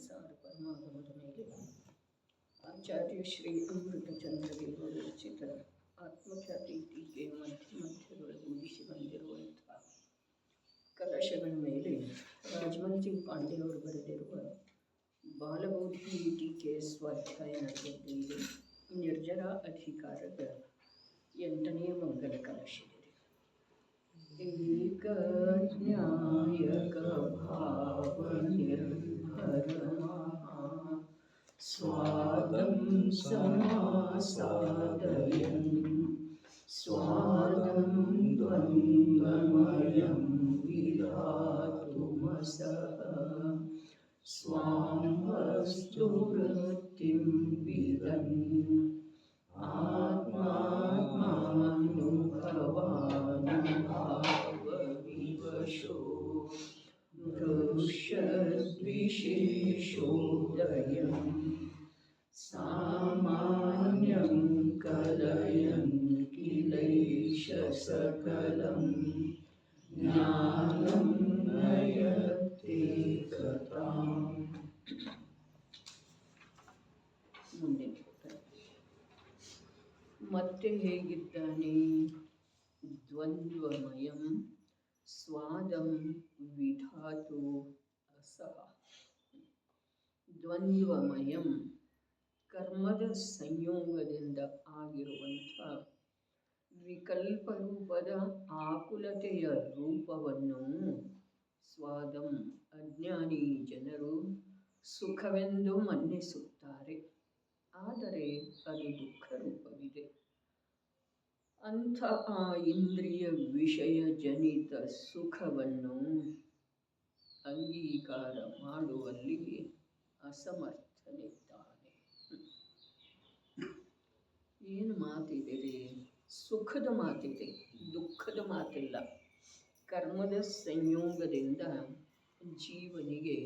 ಸಾರ ಪರಮಾಗಮದ ಮೇಲೆ ಆಚಾರ್ಯ ಶ್ರೀ ಅಮೃತಚಂದ್ರದೇವರು ರಚಿತ ಆತ್ಮಖ್ಯಾತಿ ಟೀಕೆ ಮಧ್ಯದೊಳಗೂಡಿಸಿ ಬಂದಿರುವಂಥ ಕಲಶಗಳ ಮೇಲೆ ರಾಜಮಂತ್ರಿ ಪಾಂಡೆಯವರು ಬರೆದಿರುವ ಬಾಲಬೌದ್ಧಿ ಟೀಕೆ ಸ್ವಾಧ್ಯಾಯ ನಡೆದಿದೆ. ನಿರ್ಜರ ಅಧಿಕಾರದ 8ನೇ ಮಂಗಲ ಕಲಶವಿದೆ. ಏಕ ಜ್ಞಾಯಕ ಭಾವ ನಿರ್ಭರ ಸ್ವಾದಂ ಸಮಾಸಾದಯನ್ ಸ್ವಾದಂ ದ್ವಂದ್ವಮಯಂ ವಿಧಾತುಮಸಃ ಸ್ವಾಂ ವಸ್ತುವೃತ್ತಿಂ ವಿದನ್ ಆತ್ಮಾತ್ಮಾನುಭವಾನುಭಾವವಿವಶೋ ಮೃಷ್ಯದ್ವಿಶೇಷೋದಯಂ ಸಾಮಾನ್ಯಂ ಕಲಯನ್ ಕಿಲೈಷ ಸಕಲಂ ಜ್ಞಾನಂ ನಯತೆ ಕಥಾಂ. ಮುಂದಿನ ಮತ್ತೆ ಹೇಗಿದ್ದಾನೆ? ದ್ವಂದ್ವಮಯಂ ಸ್ವಾದಂ ವಿಧಾತು ಅಸಹ. ದ್ವಂದ್ವಮಯಂ ಕರ್ಮದ ಸಂಯೋಗದಿಂದ ಆಗಿರುವಂಥ ವಿಕಲ್ಪ ರೂಪದ ಆಕುಲತೆಯ ರೂಪವನ್ನು ಸ್ವಾದಂ ಅಜ್ಞಾನಿ ಜನರು ಸುಖವೆಂದು ಮನ್ನಿಸುತ್ತಾರೆ. ಆದರೆ ಅದು ದುಃಖ ರೂಪವಿದೆ. ಅಂಥ ಆ ಇಂದ್ರಿಯ ವಿಷಯ ಜನಿತ ಸುಖವನ್ನು ಅಂಗೀಕಾರ ಮಾಡುವಲ್ಲಿ ಅಸಮರ್ಥನಿದ್ದಾನೆ. ಏನು ಮಾತಿದೆ? ಸುಖದ ಮಾತಿದೆ, ದುಃಖದ ಮಾತಿಲ್ಲ. ಕರ್ಮದ ಸಂಯೋಗದಿಂದ ಜೀವನಿಗೆ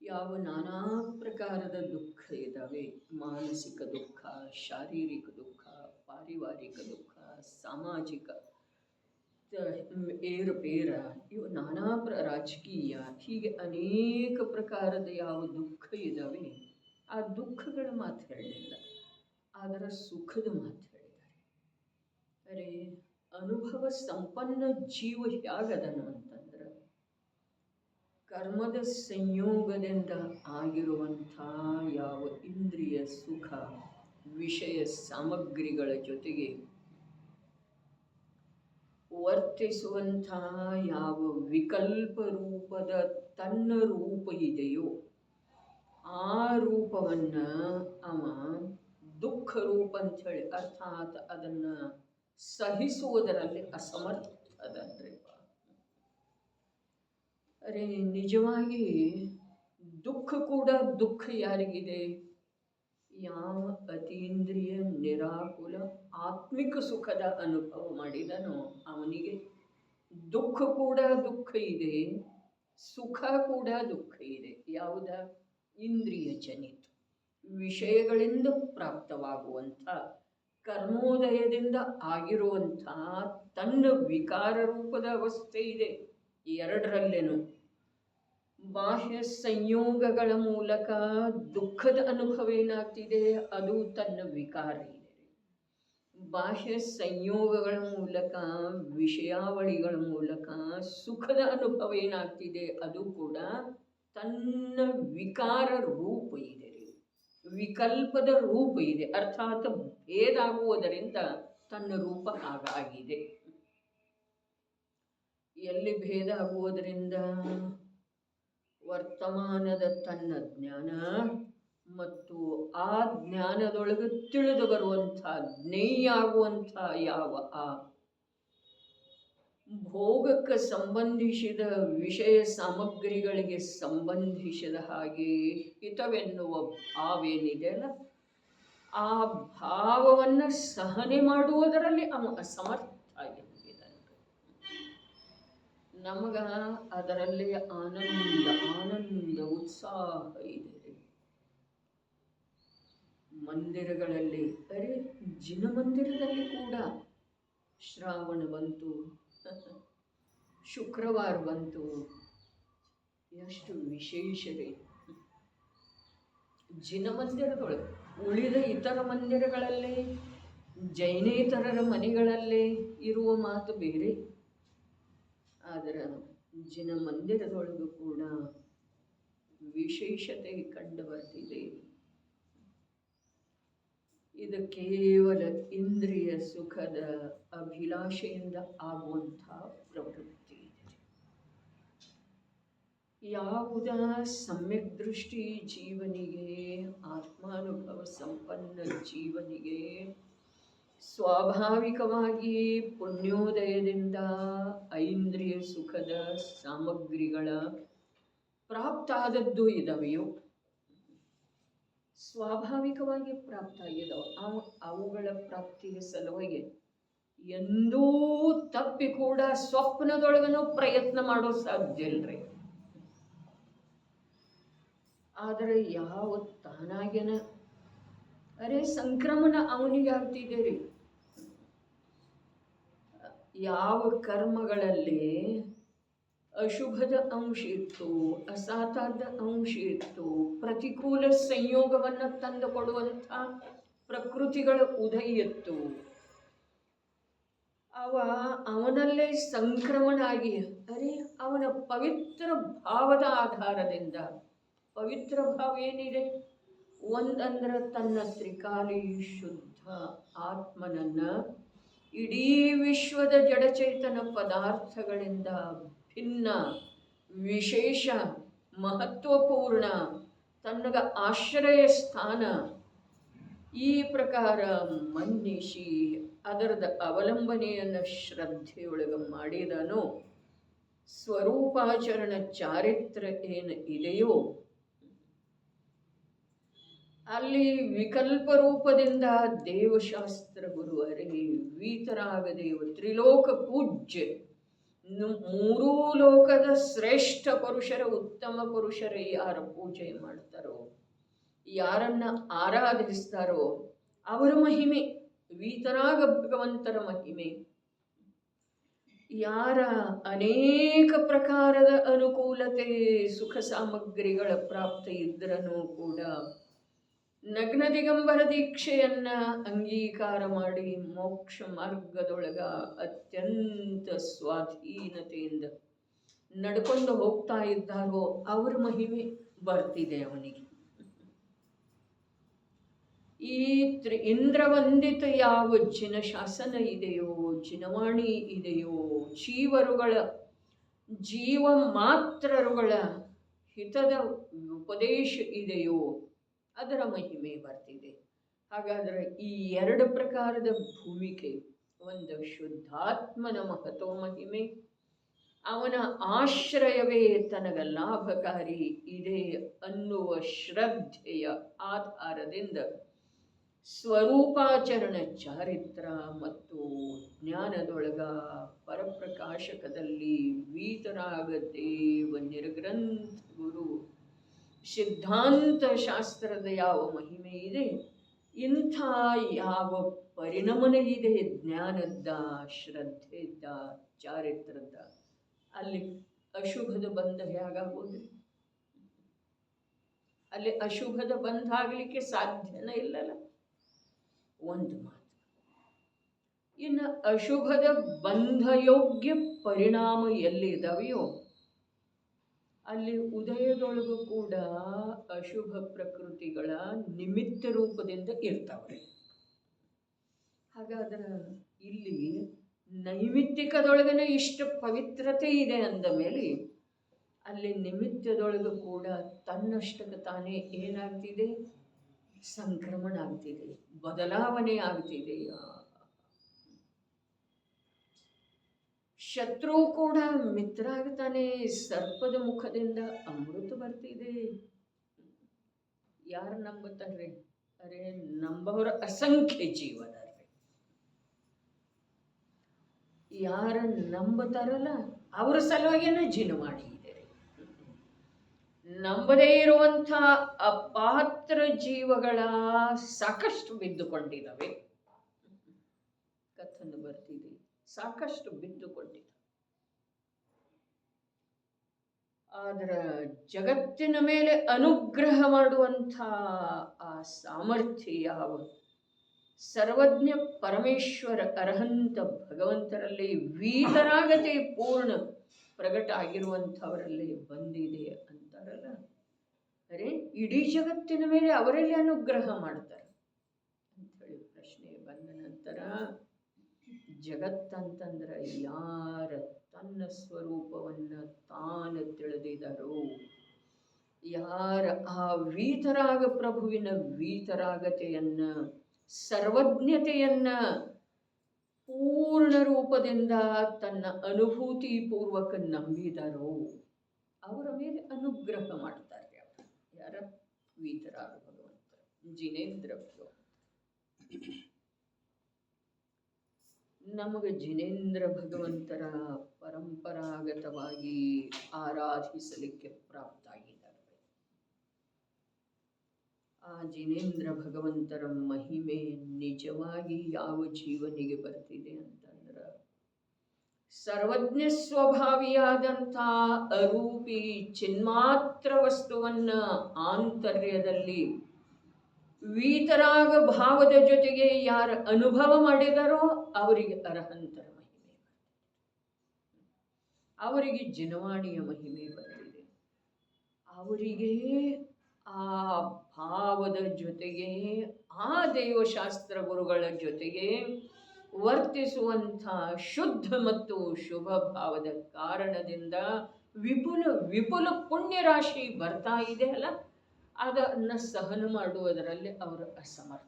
ಯಾವ ನಾನಾ ಪ್ರಕಾರದ ದುಃಖ ಇದ್ದಾವೆ. ಮಾನಸಿಕ ದುಃಖ, ಶಾರೀರಿಕ ದುಃಖ, ಪಾರಿವಾರಿಕ ದುಃಖ, ಸಾಮಾಜಿಕ ಏರುಪೇರ, ಇವು ನಾನಾ ರಾಜಕೀಯ, ಹೀಗೆ ಅನೇಕ ಪ್ರಕಾರದ ಯಾವ ದುಃಖ ಇದ್ದಾವೆ. ಆ ದುಃಖಗಳ ಮಾತು ಹೇಳಲಿಲ್ಲ, ಅದರ ಸುಖದ ಮಾತು ಹೇಳಿದ್ದಾರೆ. ಅರೆ, ಅನುಭವ ಸಂಪನ್ನ ಜೀವ ಹೇಗದನು ಅಂತಂದ್ರೆ ಕರ್ಮದ ಸಂಯೋಗದಿಂದ ಆಗಿರುವಂಥ ಯಾವ ಇಂದ್ರಿಯ ಸುಖ, ವಿಷಯ ಸಾಮಗ್ರಿಗಳ ಜೊತೆಗೆ ವರ್ತಿಸುವಂಥ ಯಾವ ವಿಕಲ್ಪ ರೂಪದ ತನ್ನ ರೂಪ ಇದೆಯೋ ಆ ರೂಪವನ್ನು ಅವ ದುಃಖ ರೂಪ ಅಂಥೇಳಿ, ಅರ್ಥಾತ್ ಅದನ್ನು ಸಹಿಸುವುದರಲ್ಲಿ ಅಸಮರ್ಥದನ್ರಿ. ಅರೆ, ನಿಜವಾಗಿ ದುಃಖ ಕೂಡ ದುಃಖ ಯಾರಿಗಿದೆ? ಯಾವ ಅತೀಂದ್ರಿಯ ನಿರಾಕುಲ ಆತ್ಮಿಕ ಸುಖದ ಅನುಭವ ಮಾಡಿದನೋ ಅವನಿಗೆ ದುಃಖ ಕೂಡ ದುಃಖ ಇದೆ, ಸುಖ ಕೂಡ ದುಃಖ ಇದೆ. ಯಾವುದ? ಇಂದ್ರಿಯ ಜನಿತ ವಿಷಯಗಳಿಂದ ಪ್ರಾಪ್ತವಾಗುವಂಥ ಕರ್ಮೋದಯದಿಂದ ಆಗಿರುವಂಥ ತನ್ನ ವಿಕಾರ ರೂಪದ ಅವಸ್ಥೆ ಇದೆ. ಎರಡರಲ್ಲೇನು ಬಾಹ್ಯ ಸಂಯೋಗಗಳ ಮೂಲಕ ದುಃಖದ ಅನುಭವ ಏನಾಗ್ತಿದೆ? ಅದು ತನ್ನ ವಿಕಾರ ಇದೆ. ಬಾಹ್ಯ ಸಂಯೋಗಗಳ ಮೂಲಕ, ವಿಷಯಾವಳಿಗಳ ಮೂಲಕ ಸುಖದ ಅನುಭವ ಏನಾಗ್ತಿದೆ? ಅದು ಕೂಡ ತನ್ನ ವಿಕಾರ ರೂಪ ಇದೆ, ವಿಕಲ್ಪದ ರೂಪ ಇದೆ. ಅರ್ಥಾತ್ ಭೇದಾಗುವುದರಿಂದ ತನ್ನ ರೂಪ ಹಾಗಾಗಿದೆ. ಎಲ್ಲಿ ಭೇದ ಆಗುವುದರಿಂದ? ವರ್ತಮಾನದ ತನ್ನ ಜ್ಞಾನ ಮತ್ತು ಆ ಜ್ಞಾನದೊಳಗೆ ತಿಳಿದು ಬರುವಂಥ ಜ್ಞೇಯ ಆಗುವಂಥ ಯಾವ ಆ ಭೋಗಕ್ಕೆ ಸಂಬಂಧಿಸಿದ ವಿಷಯ ಸಾಮಗ್ರಿಗಳಿಗೆ ಸಂಬಂಧಿಸಿದ ಹಾಗೆ ಹಿತವೆನ್ನುವ ಭಾವೇನಿದೆಯಲ್ಲ, ಆ ಭಾವವನ್ನು ಸಹನೆ ಮಾಡುವುದರಲ್ಲಿ ಅವ ಅಸಮರ್ಥ ಆಗಿದ್ದಾನೆ. ನಮಗ ಅದರಲ್ಲಿ ಆನಂದ ಉತ್ಸಾಹ ಇದೆ. ಮಂದಿರಗಳಲ್ಲಿ, ಅರೆ ಜಿನ ಮಂದಿರದಲ್ಲಿ ಕೂಡ ಶ್ರಾವಣ ಬಂತು, ಶುಕ್ರವಾರ ಬಂತು, ಎಷ್ಟು ವಿಶೇಷತೆ. ಜಿನ ಮಂದಿರದೊಳಗೆ. ಉಳಿದ ಇತರ ಮಂದಿರಗಳಲ್ಲಿ, ಜೈನೇತರರ ಮನೆಗಳಲ್ಲಿ ಇರುವ ಮಾತು ಬೇರೆ. ಆದರೆ ಜಿನ ಮಂದಿರದೊಳಗೂ ಕೂಡ ವಿಶೇಷತೆ ಕಂಡು ಬರ್ತಿದೆ. ಇದು ಕೇವಲ ಇಂದ್ರಿಯ ಸುಖದ ಅಭಿಲಾಷೆಯಿಂದ ಆಗುವಂಥ ಪ್ರವೃತ್ತಿ. ಯಾವುದ ಸಮ್ಯಕ್ ದೃಷ್ಟಿ ಜೀವನಿಗೆ, ಆತ್ಮಾನುಭವ ಸಂಪನ್ನ ಜೀವನಿಗೆ ಸ್ವಾಭಾವಿಕವಾಗಿ ಪುಣ್ಯೋದಯದಿಂದ ಐಂದ್ರಿಯ ಸುಖದ ಸಾಮಗ್ರಿಗಳ ಪ್ರಾಪ್ತಾದದ್ದು ಇದಾವೆಯೋ, ಸ್ವಾಭಾವಿಕವಾಗಿ ಪ್ರಾಪ್ತ ಆಗಿದಾವೆ. ಅವುಗಳ ಪ್ರಾಪ್ತಿಯ ಸಲುವಾಗಿ ಎಂದೂ ತಪ್ಪಿ ಕೂಡ ಸ್ವಪ್ನದೊಳಗನೂ ಪ್ರಯತ್ನ ಮಾಡೋ ಸಾಧ್ಯ ಇಲ್ರಿ. ಆದರೆ ಯಾವ ತಾನಾಗೇನ ಸಂಕ್ರಮಣ ಅವನಿಗೆ ಆಗ್ತಿದೆ ರೀ. ಯಾವ ಕರ್ಮಗಳಲ್ಲಿ ಅಶುಭದ ಅಂಶ ಇತ್ತು, ಅಸಾತಾದ ಅಂಶ ಇತ್ತು, ಪ್ರತಿಕೂಲ ಸಂಯೋಗವನ್ನು ತಂದು ಕೊಡುವಂಥ ಪ್ರಕೃತಿಗಳ ಉದಯ ಇತ್ತು, ಅವನಲ್ಲೇ ಸಂಕ್ರಮಣ ಆಗಿ ಅವನ ಪವಿತ್ರ ಭಾವದ ಆಧಾರದಿಂದ, ಪವಿತ್ರ ಭಾವ ಏನಿದೆ, ಒಂದಂದ್ರೆ ತನ್ನ ತ್ರಿಕಾಲಿ ಶುದ್ಧ ಆತ್ಮನನ್ನ ಇಡೀ ವಿಶ್ವದ ಜಡಚೇತನ ಪದಾರ್ಥಗಳಿಂದ ಭಿನ್ನ, ವಿಶೇಷ, ಮಹತ್ವಪೂರ್ಣ, ತನ್ನಗ ಆಶ್ರಯ ಸ್ಥಾನ ಈ ಪ್ರಕಾರ ಮನ್ನಿಸಿ ಅದರದ ಅವಲಂಬನೆಯನ್ನು ಶ್ರದ್ಧೆಯೊಳಗೆ ಮಾಡಿದನೋ, ಸ್ವರೂಪಾಚರಣ ಚಾರಿತ್ರ ಏನು ಇದೆಯೋ ಅಲ್ಲಿ ವಿಕಲ್ಪ ರೂಪದಿಂದ ದೇವಶಾಸ್ತ್ರ ಗುರುವರೇ ವೀತರಾಗದೇವ ತ್ರಿಲೋಕ ಪೂಜ್ಯ, ಮೂರೂ ಲೋಕದ ಶ್ರೇಷ್ಠ ಪುರುಷರ, ಉತ್ತಮ ಪುರುಷರ ಯಾರ ಪೂಜೆ ಮಾಡ್ತಾರೋ, ಯಾರನ್ನ ಆರಾಧಿಸ್ತಾರೋ ಅವರ ಮಹಿಮೆ, ವೀತರಾಗ ಭಗವಂತರ ಮಹಿಮೆ, ಯಾರ ಅನೇಕ ಪ್ರಕಾರದ ಅನುಕೂಲತೆ ಸುಖ ಸಾಮಗ್ರಿಗಳ ಪ್ರಾಪ್ತಿ ಇದ್ರನೂ ಕೂಡ ನಗ್ನ ದಿಗಂಬರ ದೀಕ್ಷೆಯನ್ನ ಅಂಗೀಕಾರ ಮಾಡಿ ಮೋಕ್ಷ ಮಾರ್ಗದೊಳಗ ಅತ್ಯಂತ ಸ್ವಾಧೀನತೆಯಿಂದ ನಡ್ಕೊಂಡು ಹೋಗ್ತಾ ಇದ್ದಾರೋ ಅವರ ಮಹಿಮೆ ಬರ್ತಿದೆ ಅವನಿಗೆ. ಈ ಇಂದ್ರವಂದಿತ ಯಾವ ಜಿನ ಶಾಸನ ಇದೆಯೋ, ಜಿನವಾಣಿ ಇದೆಯೋ, ಜೀವರುಗಳ ಜೀವ ಮಾತ್ರರುಗಳ ಹಿತದ ಉಪದೇಶ ಇದೆಯೋ ಅದರ ಮಹಿಮೆ ಬರ್ತಿದೆ. ಹಾಗಾದರೆ ಈ ಎರಡು ಪ್ರಕಾರದ ಭೂಮಿಕೆ, ಒಂದು ಶುದ್ಧಾತ್ಮನ ಮಹತ್ವ ಮಹಿಮೆ, ಅವನ ಆಶ್ರಯವೇ ತನಗ ಲಾಭಕಾರಿ ಇದೆ ಅನ್ನುವ ಶ್ರದ್ಧೆಯ ಆಧಾರದಿಂದ ಸ್ವರೂಪಾಚರಣ ಚಾರಿತ್ರ ಮತ್ತು ಜ್ಞಾನದೊಳಗ ಪರಪ್ರಕಾಶಕದಲ್ಲಿ ವೀತರಾಗದೇವ ನಿರ್ಗ್ರಂಥ ಗುರು ಸಿದ್ಧಾಂತ ಶಾಸ್ತ್ರದ ಯಾವ ಮಹಿಮೆ ಇದೆ, ಇಂಥ ಯಾವ ಪರಿಣಮನ ಇದೆ ಜ್ಞಾನದ, ಶ್ರದ್ಧೆದ್ದ, ಚಾರಿತ್ರದ, ಅಲ್ಲಿ ಅಶುಭದ ಬಂಧ ಹೇಗಾಗೋದು? ಅಲ್ಲಿ ಅಶುಭದ ಬಂಧ ಆಗಲಿಕ್ಕೆ ಸಾಧ್ಯನೇ ಇಲ್ಲಲ್ಲ. ಒಂದು ಮಾತು. ಇನ್ನು ಅಶುಭದ ಬಂಧಯೋಗ್ಯ ಪರಿಣಾಮ ಎಲ್ಲಿದ್ದಾವೆಯೋ ಅಲ್ಲಿ ಉದಯದೊಳಗೂ ಕೂಡ ಅಶುಭ ಪ್ರಕೃತಿಗಳ ನಿಮಿತ್ತ ರೂಪದಿಂದ ಇರ್ತಾವೆ. ಹಾಗಾದ್ರೆ ಇಲ್ಲಿ ನೈಮಿತ್ತಿಕದೊಳಗನೆ ಇಷ್ಟು ಪವಿತ್ರತೆ ಇದೆ ಅಂದ ಮೇಲೆ ಅಲ್ಲಿ ನಿಮಿತ್ತದೊಳಗೂ ಕೂಡ ತನ್ನಷ್ಟಕ್ಕೆ ತಾನೇ ಏನಾಗ್ತಿದೆ, ಸಂಕ್ರಮಣ ಆಗ್ತಿದೆ, ಬದಲಾವಣೆ ಆಗ್ತಿದೆ. ಶತ್ರು ಕೂಡ ಮಿತ್ರ ಆಗ್ತಾನೆ, ಸರ್ಪದ ಮುಖದಿಂದ ಅಮೃತ ಬರ್ತಿದೆ. ಯಾರು ನಂಬುತ್ತಾರೆ? ನಂಬವರ ಅಸಂಖ್ಯ ಜೀವನ. ಯಾರ ನಂಬುತ್ತಾರಲ್ಲ ಅವರ ಸಲುವಾಗಿನ ಜಿನವಾಣಿ ಇದೆ. ನಂಬದೇ ಇರುವಂಥ ಅಪಾತ್ರ ಜೀವಗಳ ಸಾಕಷ್ಟು ಬಿದ್ದುಕೊಂಡಿದ್ದಾವೆ. ಕಥನ ಬರ್ತಿದೆ, ಸಾಕಷ್ಟು ಬಿದ್ದುಕೊಂಡಿದೆ. ಅದರ ಜಗತ್ತಿನ ಮೇಲೆ ಅನುಗ್ರಹ ಮಾಡುವಂಥ ಆ ಸಾಮರ್ಥ್ಯ ಯಾವ ಸರ್ವಜ್ಞ ಪರಮೇಶ್ವರ ಅರ್ಹಂತ ಭಗವಂತರಲ್ಲಿ ವೀತರಾಗತೆ ಪೂರ್ಣ ಪ್ರಗಟ ಆಗಿರುವಂಥವರಲ್ಲಿ ಬಂದಿದೆ ಅಂತಾರಲ್ಲ. ಅರೆ ಇಡೀ ಜಗತ್ತಿನ ಮೇಲೆ ಅವರಲ್ಲಿ ಅನುಗ್ರಹ ಮಾಡ್ತಾರೆ ಅಂಥೇಳಿ ಪ್ರಶ್ನೆ ಬಂದ ನಂತರ ಜಗತ್ತಂತಂದ್ರೆ ಯಾರ ತನ್ನ ಸ್ವರೂಪವನ್ನು ತಾನು ತಿಳಿದಿದರು, ಯಾರ ಆ ವೀತರಾಗ ಪ್ರಭುವಿನ ವೀತರಾಗತೆಯನ್ನ ಸರ್ವಜ್ಞತೆಯನ್ನ ಪೂರ್ಣ ರೂಪದಿಂದ ತನ್ನ ಅನುಭೂತಿ ಪೂರ್ವಕ ನಂಬಿದರು, ಅವರ ಮೇಲೆ ಅನುಗ್ರಹ ಮಾಡ್ತಾರೆ. ಯಾರ? ವೀತರಾಗ ಭಗವಂತ, ಜಿನೇಂದ್ರ ಭಗವಂತ. ನಮಗೆ ಜಿನೇಂದ್ರ ಭಗವಂತರ ಪರಂಪರಾಗತವಾಗಿ ಆರಾಧಿಸಲಿಕ್ಕೆ ಪ್ರಾಪ್ತ ಆಗಿದ್ದಾರೆ. ಆ ಜಿನೇಂದ್ರ ಭಗವಂತರ ಮಹಿಮೆ ನಿಜವಾಗಿ ಯಾವ ಜೀವನಿಗೆ ಬರ್ತಿದೆ ಅಂತಂದ್ರೆ ಸರ್ವಜ್ಞ ಸ್ವಭಾವಿಯಾದಂಥ ಅರೂಪಿ ಚಿನ್ಮಾತ್ರ ವಸ್ತುವನ್ನ ಆಂತರ್ಯದಲ್ಲಿ ವೀತರಾಗ ಭಾವದ ಜೊತೆಗೆ ಯಾರು ಅನುಭವ ಮಾಡಿದರೋ ಅವರಿಗೆ ಅರ್ಹಂತರ ಮಹಿಮೆ, ಅವರಿಗೆ ಜಿನವಾಣಿಯ ಮಹಿಮೆ ಬಂದಿದೆ. ಅವರಿಗೆ ಆ ಭಾವದ ಜೊತೆಗೆ ಆ ದೇವಶಾಸ್ತ್ರ ಗುರುಗಳ ಜೊತೆಗೆ ವರ್ತಿಸುವಂಥ ಶುದ್ಧ ಮತ್ತು ಶುಭ ಭಾವದ ಕಾರಣದಿಂದ ವಿಪುಲ ವಿಪುಲ ಪುಣ್ಯ ರಾಶಿ ಬರ್ತಾ ಇದೆ ಅಲ್ಲ, ಅದನ್ನು ಸಹನ ಮಾಡುವುದರಲ್ಲಿ ಅವರು ಅಸಮರ್ಥ.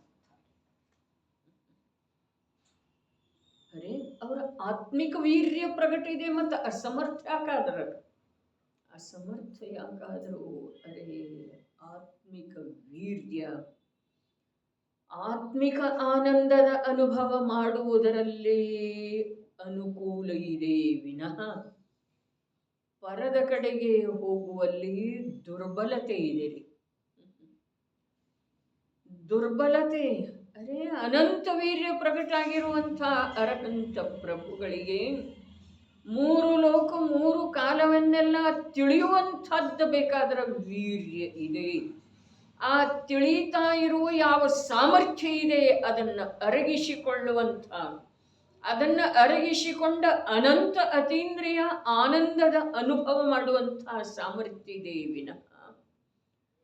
ಅರೆ ಅವರ ಆತ್ಮಿಕ ವೀರ್ಯ ಪ್ರಗಟ ಇದೆ, ಮತ್ತು ಅಸಮರ್ಥ ಯಾಕಾದ್ರ? ಅಸಮರ್ಥ ಯಾಕಾದರೂ? ಅರೆ ಆತ್ಮಿಕ ವೀರ್ಯ, ಆತ್ಮಿಕ ಆನಂದದ ಅನುಭವ ಮಾಡುವುದರಲ್ಲಿ ಅನುಕೂಲ ಇದೆ ವಿನಃ ಪರದ ಕಡೆಗೆ ಹೋಗುವಲ್ಲಿ ದುರ್ಬಲತೆ ಇದೆ. ದುರ್ಬಲತೆ. ಅರೆ ಅನಂತ ವೀರ್ಯ ಪ್ರಕಟ ಆಗಿರುವಂಥ ಅರಹಂತ ಪ್ರಭುಗಳಿಗೆ ಮೂರು ಲೋಕ ಮೂರು ಕಾಲವನ್ನೆಲ್ಲ ತಿಳಿಯುವಂಥದ್ದು ಬೇಕಾದ್ರೆ ವೀರ್ಯ ಇದೆ. ಆ ತಿಳಿತಾ ಇರುವ ಯಾವ ಸಾಮರ್ಥ್ಯ ಇದೆ ಅದನ್ನು ಅರಗಿಸಿಕೊಳ್ಳುವಂಥ, ಅದನ್ನು ಅರಗಿಸಿಕೊಂಡ ಅನಂತ ಅತೀಂದ್ರಿಯ ಆನಂದದ ಅನುಭವ ಮಾಡುವಂಥ ಸಾಮರ್ಥ್ಯ ಇದೆ ವಿನಃ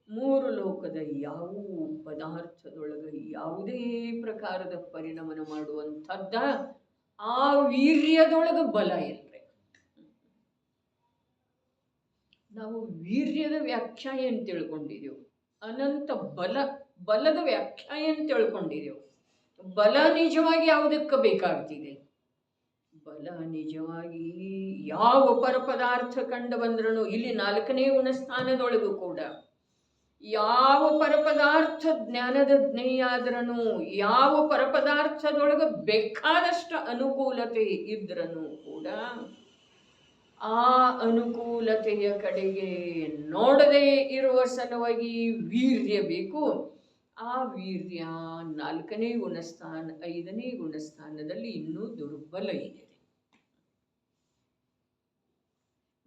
ಮೂರು ಲೋಕದ ಯಾವ ಪದಾರ್ಥದೊಳಗೆ ಯಾವುದೇ ಪ್ರಕಾರದ ಪರಿಣಾಮ ಮಾಡುವಂಥದ್ದ ಆ ವೀರ್ಯದೊಳಗೆ ಬಲ ಇಲ್ರಿ. ನಾವು ವೀರ್ಯದ ವ್ಯಾಖ್ಯಾ ಏನು ತಿಳ್ಕೊಂಡಿದೆವು? ಅನಂತ ಬಲದ ವ್ಯಾಖ್ಯಾ ಏನು ತಿಳ್ಕೊಂಡಿದೆವು? ಬಲ ನಿಜವಾಗಿ ಯಾವುದಕ್ಕೆ ಬೇಕಾಗ್ತಿದೆ? ಬಲ ನಿಜವಾಗಿ ಯಾವ ಪರಪದಾರ್ಥ ಕಂಡು ಬಂದ್ರೂ ಇಲ್ಲಿ 4ನೇ ಗುಣಸ್ಥಾನದೊಳಗೂ ಕೂಡ ಯಾವ ಪರಪದಾರ್ಥ ಜ್ಞಾನದ ಜ್ಞೇಯಾದ್ರೂ ಯಾವ ಪರಪದಾರ್ಥದೊಳಗೆ ಬೇಕಾದಷ್ಟು ಅನುಕೂಲತೆ ಇದ್ರೂ ಕೂಡ ಆ ಅನುಕೂಲತೆಯ ಕಡೆಗೆ ನೋಡದೇ ಇರುವ ಸಲುವಾಗಿ ವೀರ್ಯ ಬೇಕು. ಆ ವೀರ್ಯ 4ನೇ ಗುಣಸ್ಥಾನ 5ನೇ ಗುಣಸ್ಥಾನದಲ್ಲಿ ಇನ್ನೂ ದುರ್ಬಲ ಇದೆ.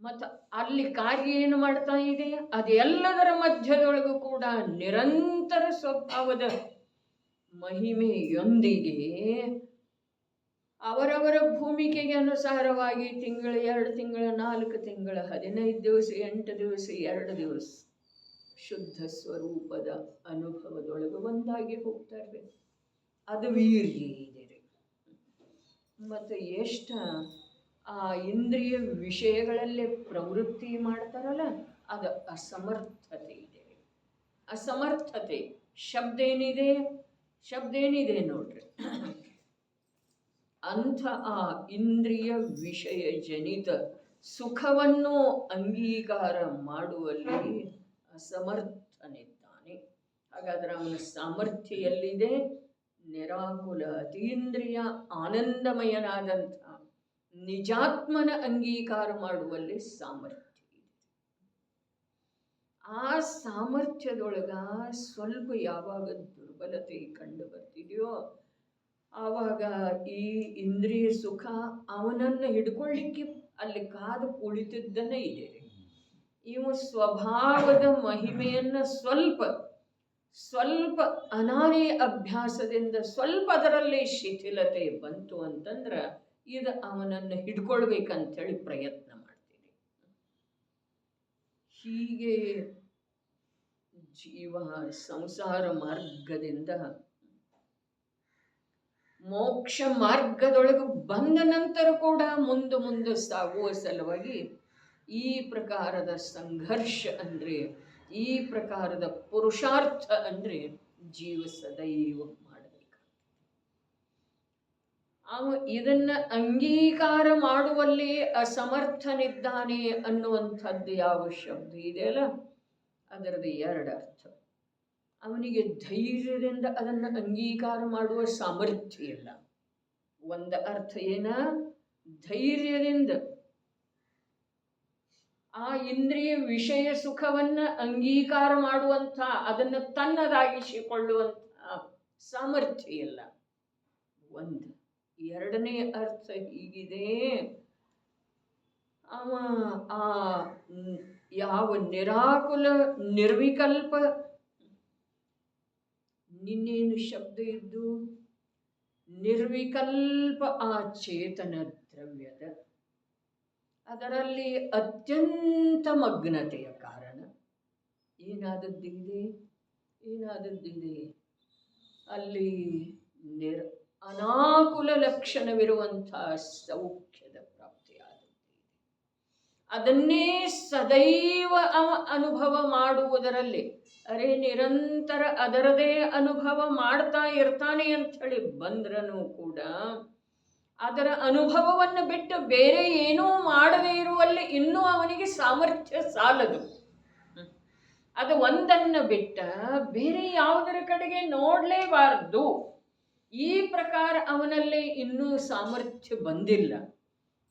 ಮತ್ತು ಅಲ್ಲಿ ಕಾರ್ಯ ಏನು ಮಾಡ್ತಾ ಇದೆ? ಅದೆಲ್ಲದರ ಮಧ್ಯದೊಳಗೂ ಕೂಡ ನಿರಂತರ ಸ್ವಭಾವದ ಮಹಿಮೆಯೊಂದಿಗೆ ಅವರವರ ಭೂಮಿಕೆಗೆ ಅನುಸಾರವಾಗಿ ತಿಂಗಳು 2 ತಿಂಗಳು 4 ತಿಂಗಳು 15 ದಿವಸ 8 ದಿವಸ 2 ದಿವಸ ಶುದ್ಧ ಸ್ವರೂಪದ ಅನುಭವದೊಳಗೆ ಒಂದಾಗಿ ಹೋಗ್ತಾರೆ. ಅದು ವೀರ್ಯ ಇದೆ. ಮತ್ತು ಎಷ್ಟು ಆ ಇಂದ್ರಿಯ ವಿಷಯಗಳಲ್ಲೇ ಪ್ರವೃತ್ತಿ ಮಾಡ್ತಾರಲ್ಲ, ಅದು ಅಸಮರ್ಥತೆ ಇದೆ. ಅಸಮರ್ಥತೆ ಶಬ್ದ ಏನಿದೆ ನೋಡ್ರಿ. ಅಂಥ ಆ ಇಂದ್ರಿಯ ವಿಷಯ ಜನಿತ ಸುಖವನ್ನು ಅಂಗೀಕಾರ ಮಾಡುವಲ್ಲಿ ಅಸಮರ್ಥನಿದ್ದಾನೆ. ಹಾಗಾದ್ರೆ ಅವನ ಸಾಮರ್ಥ್ಯ ಎಲ್ಲಿದೆ? ನಿರಾಕುಲ ಅತೀಂದ್ರಿಯ ಆನಂದಮಯನಾದಂಥ ನಿಜಾತ್ಮನ ಅಂಗೀಕಾರ ಮಾಡುವಲ್ಲಿ ಸಾಮರ್ಥ್ಯ ಇದೆ. ಆ ಸಾಮರ್ಥ್ಯದೊಳಗ ಸ್ವಲ್ಪ ಯಾವಾಗ ದುರ್ಬಲತೆ ಕಂಡು ಬರ್ತಿದೆಯೋ ಆವಾಗ ಈ ಇಂದ್ರಿಯ ಸುಖ ಅವನನ್ನು ಹಿಡ್ಕೊಳ್ಳಿಕ್ಕೆ ಅಲ್ಲಿ ಕಾದು ಕುಳಿತಿದ್ದನೇ ಇದೆ. ಇವು ಸ್ವಭಾವದ ಮಹಿಮೆಯನ್ನು ಸ್ವಲ್ಪ ಸ್ವಲ್ಪ ಅನಾದಿ ಅಭ್ಯಾಸದಿಂದ ಸ್ವಲ್ಪ ಅದರಲ್ಲಿ ಶಿಥಿಲತೆ ಬಂತು ಅಂತಂದ್ರೆ ಇದು ಅವನನ್ನು ಹಿಡ್ಕೊಳ್ಬೇಕಂತೇಳಿ ಪ್ರಯತ್ನ ಮಾಡ್ತೀನಿ. ಹೀಗೆ ಜೀವ ಸಂಸಾರ ಮಾರ್ಗದಿಂದ ಮೋಕ್ಷ ಮಾರ್ಗದೊಳಗೆ ಬಂದ ನಂತರ ಕೂಡ ಮುಂದೆ ಸಾಗುವ ಸಲುವಾಗಿ ಈ ಪ್ರಕಾರದ ಸಂಘರ್ಷ ಅಂದರೆ, ಈ ಪ್ರಕಾರದ ಪುರುಷಾರ್ಥ ಅಂದರೆ ಜೀವ ಸದೈವ ಮಾಡಬೇಕು. ಅವ ಇದನ್ನ ಅಂಗೀಕಾರ ಮಾಡುವಲ್ಲಿ ಅಸಮರ್ಥನಿದ್ದಾನೆ ಅನ್ನುವಂಥದ್ದು ಯಾವ ಶಬ್ದ ಇದೆಯಲ್ಲ ಅದರದ್ದು ಎರಡು ಅರ್ಥ. ಅವನಿಗೆ ಧೈರ್ಯದಿಂದ ಅದನ್ನು ಅಂಗೀಕಾರ ಮಾಡುವ ಸಾಮರ್ಥ್ಯ ಇಲ್ಲ. ಒಂದು ಅರ್ಥ ಏನ, ಧೈರ್ಯದಿಂದ ಆ ಇಂದ್ರಿಯ ವಿಷಯ ಸುಖವನ್ನ ಅಂಗೀಕಾರ ಮಾಡುವಂಥ, ಅದನ್ನು ತನ್ನದಾಗಿಸಿಕೊಳ್ಳುವಂಥ ಸಾಮರ್ಥ್ಯ ಇಲ್ಲ. ಒಂದು. ಎರಡನೇ ಅರ್ಥ ಹೀಗಿದೆ, ಅವ ಆ ಯಾವ ನಿರಾಕುಲ ನಿರ್ವಿಕಲ್ಪ, ನಿನ್ನೇನು ಶಬ್ದ ಇದ್ದು, ನಿರ್ವಿಕಲ್ಪ ಆ ಚೇತನ ದ್ರವ್ಯದ ಅದರಲ್ಲಿ ಅತ್ಯಂತ ಮಗ್ನತೆಯ ಕಾರಣ ಏನಾದದ್ದಿದೆ ಅಲ್ಲಿ ಅನಾಕುಲ ಲಕ್ಷಣವಿರುವಂಥ ಸೌಖ್ಯದ ಪ್ರಾಪ್ತಿಯಾದದ್ದಿದೆ. ಅದನ್ನೇ ಸದೈವ ಅನುಭವ ಮಾಡುವುದರಲ್ಲಿ, ಅರೆ ನಿರಂತರ ಅದರದೇ ಅನುಭವ ಮಾಡ್ತಾ ಇರ್ತಾನೆ ಅಂಥೇಳಿ ಬಂದ್ರೂ ಕೂಡ ಅದರ ಅನುಭವವನ್ನು ಬಿಟ್ಟು ಬೇರೆ ಏನೂ ಮಾಡದೇ ಇರುವಲ್ಲಿ ಇನ್ನೂ ಅವನಿಗೆ ಸಾಮರ್ಥ್ಯ ಸಾಲದು. ಅದು ಒಂದನ್ನು ಬಿಟ್ಟ ಬೇರೆ ಯಾವುದರ ಕಡೆಗೆ ನೋಡಲೇಬಾರದು. ಈ ಪ್ರಕಾರ ಅವನಲ್ಲಿ ಇನ್ನೂ ಸಾಮರ್ಥ್ಯ ಬಂದಿಲ್ಲ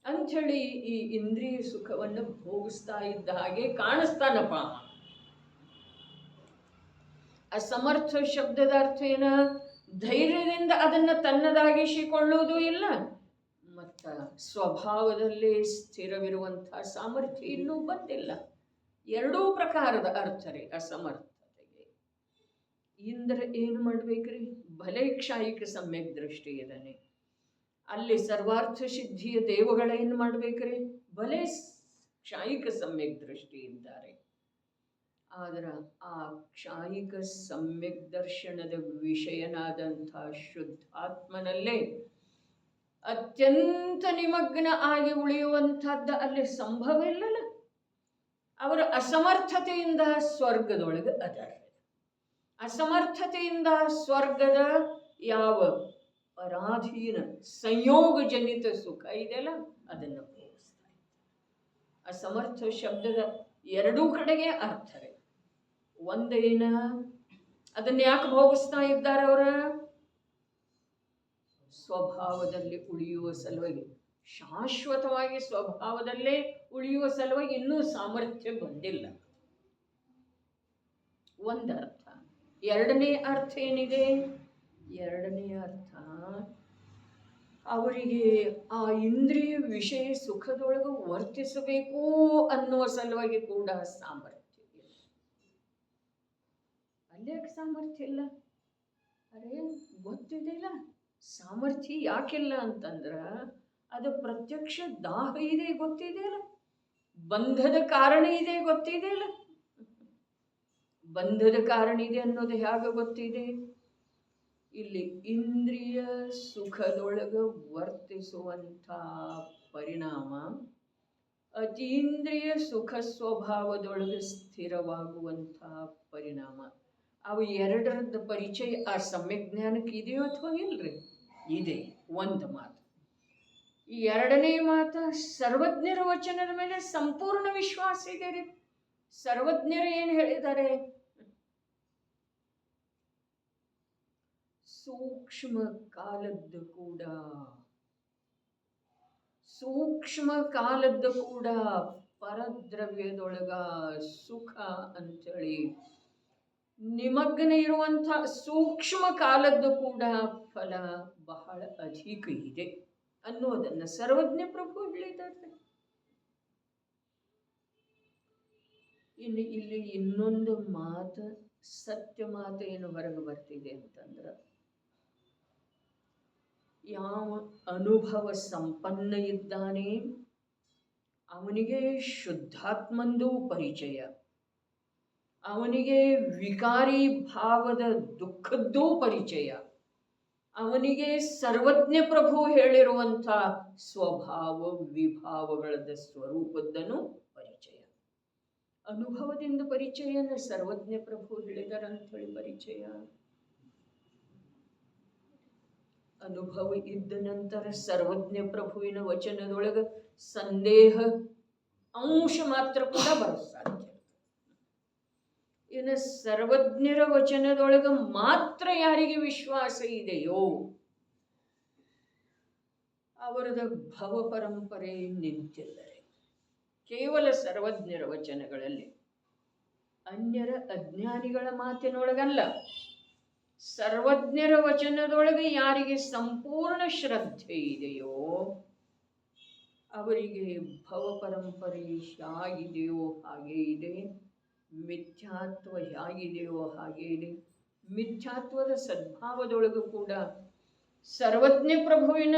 ಅಂಥೇಳಿ ಈ ಇಂದ್ರಿಯ ಸುಖವನ್ನು ಭೋಗಿಸ್ತಾ ಇದ್ದ ಹಾಗೆ ಕಾಣಿಸ್ತಾನಪ್ಪ. ಅಸಮರ್ಥ ಶಬ್ದದ ಅರ್ಥ ಏನ, ಧೈರ್ಯದಿಂದ ಅದನ್ನು ತನ್ನದಾಗಿಸಿಕೊಳ್ಳುವುದೂ ಇಲ್ಲ, ಮತ್ತು ಸ್ವಭಾವದಲ್ಲಿ ಸ್ಥಿರವಿರುವಂಥ ಸಾಮರ್ಥ್ಯ ಇನ್ನೂ ಬಂದಿಲ್ಲ. ಎರಡೂ ಪ್ರಕಾರದ ಅರ್ಥ ರೀ ಅಸಮರ್ಥತೆಗೆ. ಇಂದ್ರ ಏನು ಮಾಡ್ಬೇಕ್ರಿ, ಭಲೆ ಕ್ಷಾಯಿಕ ಸಮ್ಯಕ್ ದೃಷ್ಟಿ ಇದ್ದಾನೆ, ಅಲ್ಲಿ ಸರ್ವಾರ್ಥ ಸಿದ್ಧಿಯ ದೇವಗಳೇನು ಮಾಡ್ಬೇಕ್ರಿ, ಭಲೆ ಕ್ಷಾಯಿಕ ಸಮ್ಯಕ್ ದೃಷ್ಟಿ ಇದ್ದಾರೆ. ಆದ್ರೆ ಆ ಕ್ಷಾಯಿಕ ಸಮ್ಯಕ್ ದರ್ಶನದ ವಿಷಯನಾದಂಥ ಶುದ್ಧಾತ್ಮನಲ್ಲೇ ಅತ್ಯಂತ ನಿಮಗ್ನ ಆಗಿ ಉಳಿಯುವಂಥದ್ದು ಅಲ್ಲಿ ಸಂಭವ ಇಲ್ಲಲ್ಲ. ಅವರ ಅಸಮರ್ಥತೆಯಿಂದ ಸ್ವರ್ಗದೊಳಗೆ ಅದರ, ಅಸಮರ್ಥತೆಯಿಂದ ಸ್ವರ್ಗದ ಯಾವ ಪರಾಧೀನ ಸಂಯೋಗಜನಿತ ಸುಖ ಇದೆಯಲ್ಲ ಅದನ್ನು ಭೋಗಿಸ್ತಾ ಇದ್ದಾರೆ. ಅಸಮರ್ಥ ಶಬ್ದದ ಎರಡೂ ಕಡೆಗೆ ಅರ್ಥವೇ. ಒಂದೇನ, ಅದನ್ನ ಯಾಕೆ ಭೋಗಿಸ್ತಾ ಇದ್ದಾರೆ ಅವರ, ಸ್ವಭಾವದಲ್ಲಿ ಉಳಿಯುವ ಸಲುವಾಗಿ, ಶಾಶ್ವತವಾಗಿ ಸ್ವಭಾವದಲ್ಲೇ ಉಳಿಯುವ ಸಲುವಾಗಿ ಇನ್ನೂ ಸಾಮರ್ಥ್ಯ ಬಂದಿಲ್ಲ. ಒಂದರ್ಥ. ಎರಡನೇ ಅರ್ಥ ಏನಿದೆ, ಎರಡನೇ ಅರ್ಥ ಅವರಿಗೆ ಆ ಇಂದ್ರಿಯ ವಿಷಯ ಸುಖದೊಳಗೆ ವರ್ತಿಸಬೇಕು ಅನ್ನುವ ಸಲುವಾಗಿ ಕೂಡ ಸಾಮರ್ಥ್ಯ ಇಲ್ಲ. ಅಲ್ಲೇಕೆ ಸಾಮರ್ಥ್ಯ ಇಲ್ಲ, ಅರೇ ಗೊತ್ತಿದೆಯಲ್ಲ. ಸಾಮರ್ಥ್ಯ ಯಾಕಿಲ್ಲ ಅಂತಂದ್ರ ಅದು ಪ್ರತ್ಯಕ್ಷ ದಾಹ ಇದೆ ಗೊತ್ತಿದೆಯಲ್ಲ, ಬಂಧದ ಕಾರಣ ಇದೆ ಗೊತ್ತಿದೆಯಲ್ಲ. ಬಂಧದ ಕಾರಣ ಇದೆ ಅನ್ನೋದು ಹೇಗೆ ಗೊತ್ತಿದೆ, ಇಲ್ಲಿ ಇಂದ್ರಿಯ ಸುಖದೊಳಗೆ ವರ್ತಿಸುವಂಥ ಪರಿಣಾಮ ಅತೀಂದ್ರಿಯ ಸುಖ ಸ್ವಭಾವದೊಳಗೆ ಸ್ಥಿರವಾಗುವಂಥ ಪರಿಣಾಮ. ಅವು ಎರಡರದ್ದು ಪರಿಚಯ ಆ ಸಮ್ಯಜ್ಞಾನಕ್ಕೆ ಇದೆಯೋ ಅಥವಾ ಇಲ್ರಿ? ಇದೆ. ಒಂದು ಮಾತು. ಈ ಎರಡನೇ ಮಾತು, ಸರ್ವಜ್ಞರ ವಚನದ ಮೇಲೆ ಸಂಪೂರ್ಣ ವಿಶ್ವಾಸ ಇದೆ ರೀ. ಸರ್ವಜ್ಞರು ಏನು ಹೇಳಿದ್ದಾರೆ, ಸೂಕ್ಷ್ಮ ಕಾಲದ್ದು ಕೂಡ ಪರದ್ರವ್ಯದೊಳಗ ಸುಖ ಅಂತೇಳಿ ನಿಮಗ್ನ ಇರುವಂಥ ಸೂಕ್ಷ್ಮ ಕಾಲದ್ದು ಕೂಡ ಫಲ ಬಹಳ ಅಧಿಕ ಇದೆ ಅನ್ನೋದನ್ನು ಸರ್ವಜ್ಞ ಪ್ರಭು ಹೇಳಿದ್ದಾರೆ. ಇನ್ನು ಇಲ್ಲಿ ಇನ್ನೊಂದು ಮಾತು, ಸತ್ಯ ಮಾತು ಏನು ಹೊರಗೆ ಬರ್ತಿದೆ ಅಂತಂದ್ರೆ, ಯಾವ ಅನುಭವ ಸಂಪನ್ನ ಇದ್ದಾನೆ ಅವನಿಗೆ ಶುದ್ಧಾತ್ಮಂದು ಪರಿಚಯ, ಅವನಿಗೆ ವಿಕಾರಿ ಭಾವದ ದುಃಖದ್ದೂ ಪರಿಚಯ, ಅವನಿಗೆ ಸರ್ವಜ್ಞ ಪ್ರಭು ಹೇಳಿರುವಂಥ ಸ್ವಭಾವ ವಿಭಾವಗಳದ ಸ್ವರೂಪದ್ದನು ಪರಿಚಯ. ಅನುಭವದಿಂದ ಪರಿಚಯನ ಸರ್ವಜ್ಞ ಪ್ರಭು ಹೇಳಿದಾರಂತ ಹೇಳಿ ಪರಿಚಯ. ಅನುಭವ ಇದ್ದ ನಂತರ ಸರ್ವಜ್ಞ ಪ್ರಭುವಿನ ವಚನದೊಳಗೆ ಸಂದೇಹ ಅಂಶ ಮಾತ್ರ ಕೂಡ ಬರೋದು ಸಾಧ್ಯ. ಇನ್ನು ಸರ್ವಜ್ಞರ ವಚನದೊಳಗೆ ಮಾತ್ರ ಯಾರಿಗೆ ವಿಶ್ವಾಸ ಇದೆಯೋ ಅವರದ ಭವ ಪರಂಪರೆ ನಿಂತಿಲ್ಲರೆ. ಕೇವಲ ಸರ್ವಜ್ಞರ ವಚನಗಳಲ್ಲಿ, ಅನ್ಯರ ಅಜ್ಞಾನಿಗಳ ಮಾತಿನೊಳಗಲ್ಲ, ಸರ್ವಜ್ಞರ ವಚನದೊಳಗೆ ಯಾರಿಗೆ ಸಂಪೂರ್ಣ ಶ್ರದ್ಧೆ ಇದೆಯೋ ಅವರಿಗೆ ಭವ ಪರಂಪರೆ ಹೇಗಿದೆಯೋ ಹಾಗೇ ಇದೆ, ಮಿಥ್ಯಾತ್ವ ಹೇಗಿದೆಯೋ ಹಾಗೇ ಇದೆ. ಮಿಥ್ಯಾತ್ವದ ಸದ್ಭಾವದೊಳಗೂ ಕೂಡ ಸರ್ವಜ್ಞ ಪ್ರಭುವಿನ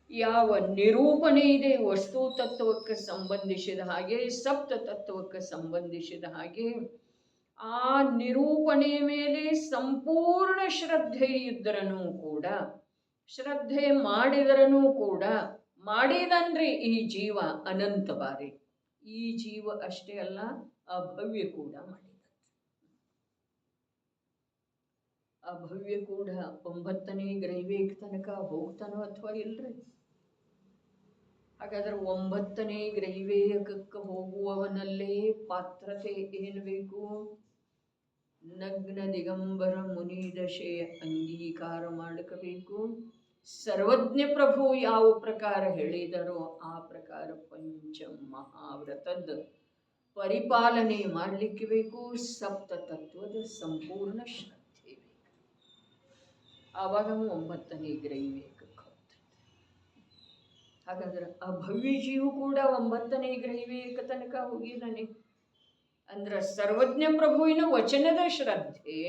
ಯಾವ ನಿರೂಪಣೆ ಇದೆ ವಸ್ತು ತತ್ವಕ್ಕೆ ಸಂಬಂಧಿಸಿದ ಹಾಗೆ, ಸಪ್ತ ತತ್ವಕ್ಕೆ ಸಂಬಂಧಿಸಿದ ಹಾಗೆ, ಆ ನಿರೂಪಣೆಯ ಮೇಲೆ ಸಂಪೂರ್ಣ ಶ್ರದ್ಧೆ ಇದ್ದರನೂ ಕೂಡ, ಶ್ರದ್ಧೆ ಮಾಡಿದರನೂ ಕೂಡ, ಮಾಡಿದಂದ್ರೆ ಈ ಜೀವ ಅನಂತ ಬಾರಿ, ಈ ಜೀವ ಅಷ್ಟೇ ಅಲ್ಲ ಅಭವ್ಯ ಕೂಡ ಮಾಡಿದ. ಅಭವ್ಯ ಕೂಡ 9ನೇ ಗ್ರೈವೇಕ್ ತನಕ ಹೋಗ್ತಾನೋ ಅಥವಾ ಇಲ್ರಿ? ಹಾಗಾದ್ರೆ 9ನೇ ಗ್ರೈವೇಯಕಕ್ಕೆ ಹೋಗುವವನಲ್ಲೇ ಪಾತ್ರತೆ ಏನು ಬೇಕು? ನಗ್ನ ದಿಗಂಬರ ಮುನಿ ದಶೆಯ ಅಂಗೀಕಾರ ಮಾಡಬೇಕು. ಸರ್ವಜ್ಞ ಪ್ರಭು ಯಾವ ಪ್ರಕಾರ ಹೇಳಿದರೋ ಆ ಪ್ರಕಾರ ಪಂಚ ಮಹಾವ್ರತದ ಪರಿಪಾಲನೆ ಮಾಡಲಿಕ್ಕೆ ಬೇಕು. ಸಪ್ತ ತತ್ವದ ಸಂಪೂರ್ಣ ಶ್ರದ್ಧೆ ಬೇಕು. ಆವಾಗ 9ನೇ ಗ್ರೈವೇಕಕ್ಕೆ ಹೋಗ್ತದೆ. ಹಾಗಾದ್ರೆ ಅಭವ್ಯ ಜೀವ ಕೂಡ 9ನೇ ಗ್ರೈವೇಕ ತನಕ ಹೋಗಿದ್ದಾನೆ ಅಂದ್ರೆ ಸರ್ವಜ್ಞ ಪ್ರಭುವಿನ ವಚನದ ಶ್ರದ್ಧೆ,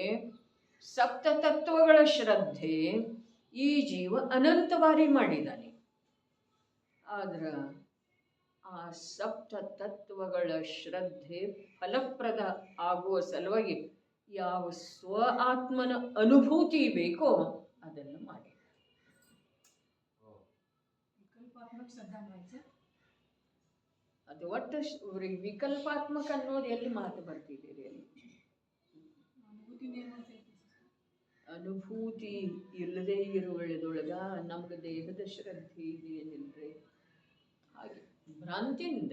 ಸಪ್ತ ತತ್ವಗಳ ಶ್ರದ್ಧೆ ಈ ಜೀವ ಅನಂತ ಬಾರಿ ಮಾಡಿದ್ದಾನೆ. ಆದ್ರೆ ಆ ಸಪ್ತ ತತ್ವಗಳ ಶ್ರದ್ಧೆ ಫಲಪ್ರದ ಆಗುವ ಸಲುವಾಗಿ ಯಾವ ಸ್ವ ಆತ್ಮನ ಅನುಭೂತಿ ಬೇಕೋ ಅದನ್ನು ಮಾಡಿ. ಅದು ಒಟ್ಟು ವಿಕಲ್ಪಾತ್ಮಕ ಅನ್ನೋದು ಎಲ್ಲಿ ಮಾತು ಬರ್ತಿದ್ದೀರಿ? ಅಲ್ಲಿ ಅನುಭೂತಿ ಇಲ್ಲದೆ ಇರುವುದೊಳಗ ನಮ್ಗೆ ದೇಹದ ಶ್ರದ್ಧೆ ಏನಿಲ್ರಿ, ಹಾಗೆ ಭ್ರಾಂತಿಯಿಂದ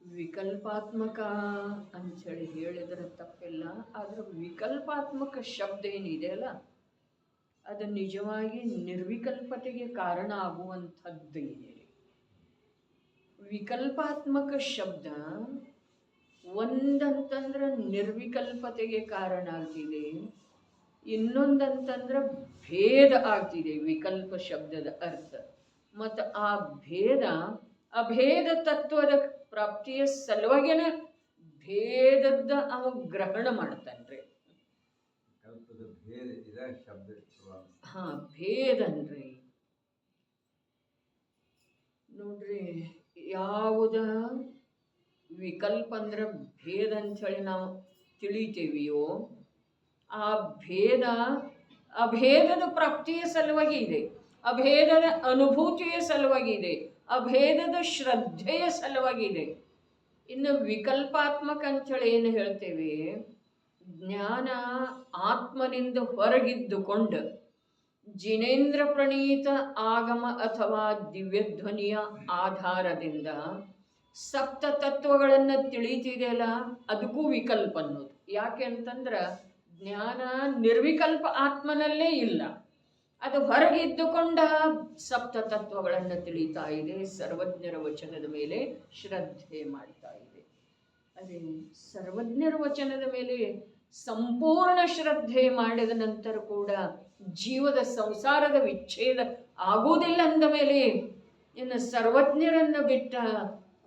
ವಿಕಲ್ಪಾತ್ಮಕ ಅಂಥೇಳಿ ಹೇಳಿದ್ರೆ ತಪ್ಪಿಲ್ಲ. ಆದ್ರೆ ವಿಕಲ್ಪಾತ್ಮಕ ಶಬ್ದ ಏನಿದೆ ಅಲ್ಲ ಅದು ನಿಜವಾಗಿ ನಿರ್ವಿಕಲ್ಪತೆಗೆ ಕಾರಣ ಆಗುವಂಥದ್ದು ಇದೆ. ವಿಕಲ್ಪಾತ್ಮಕ ಶಬ್ದ ಒಂದಂತಂದ್ರೆ ನಿರ್ವಿಕಲ್ಪತೆಗೆ ಕಾರಣ ಆಗ್ತಿದೆ, ಇನ್ನೊಂದಂತಂದ್ರೆ ಭೇದ ಆಗ್ತಿದೆ ವಿಕಲ್ಪ ಶಬ್ದದ ಅರ್ಥ. ಮತ್ತು ಆ ಭೇದ ಅಭೇದ ತತ್ವದ ಪ್ರಾಪ್ತಿಯ ಸಲುವಾಗಿನ ಭೇದದ ಅವ ಗ್ರಹಣ ಮಾಡ್ತಾನ್ರಿ. ಹಾ, ಭೇದ ಅನ್ರಿ. ನೋಡ್ರಿ, ಯಾವುದ ವಿಕಲ್ಪ ಅಂದ್ರೆ ಭೇದ ಅಂಥೇಳಿ ನಾವು ತಿಳಿತೇವಿಯೋ ಆ ಭೇದ ಅಭೇದದ ಪ್ರಾಪ್ತಿಯ ಸಲುವಾಗಿ ಇದೆ, ಅಭೇದದ ಅನುಭೂತಿಯ ಸಲುವಾಗಿ ಇದೆ, ಅಭೇದದ ಶ್ರದ್ಧೆಯ ಸಲುವಾಗಿ ಇದೆ. ಇನ್ನು ವಿಕಲ್ಪಾತ್ಮಕ ಅಂಥೇಳಿ ಏನು ಹೇಳ್ತೇವೆ, ಜ್ಞಾನ ಆತ್ಮನಿಂದ ಹೊರಗಿದ್ದುಕೊಂಡು ಜಿನೇಂದ್ರ ಪ್ರಣೀತ ಆಗಮ ಅಥವಾ ದಿವ್ಯಧ್ವನಿಯ ಆಧಾರದಿಂದ ಸಪ್ತ ತತ್ವಗಳನ್ನು ತಿಳಿತಿದೆಯಲ್ಲ ಅದಕ್ಕೂ ವಿಕಲ್ಪ ಅನ್ನೋದು. ಯಾಕೆ ಅಂತಂದ್ರೆ ಜ್ಞಾನ ನಿರ್ವಿಕಲ್ಪ ಆತ್ಮನಲ್ಲೇ ಇಲ್ಲ, ಅದು ಹೊರಗಿದ್ದುಕೊಂಡ ಸಪ್ತ ತತ್ವಗಳನ್ನು ತಿಳಿತಾ ಇದೆ, ಸರ್ವಜ್ಞರ ವಚನದ ಮೇಲೆ ಶ್ರದ್ಧೆ ಮಾಡ್ತಾ ಇದೆ. ಅದೇ ಸರ್ವಜ್ಞರ ವಚನದ ಮೇಲೆ ಸಂಪೂರ್ಣ ಶ್ರದ್ಧೆ ಮಾಡಿದ ನಂತರ ಕೂಡ ಜೀವದ ಸಂಸಾರದ ವಿಚ್ಛೇದ ಆಗುವುದಿಲ್ಲ ಅಂದ ಮೇಲೆ ಇನ್ನು ಸರ್ವಜ್ಞರನ್ನು ಬಿಟ್ಟ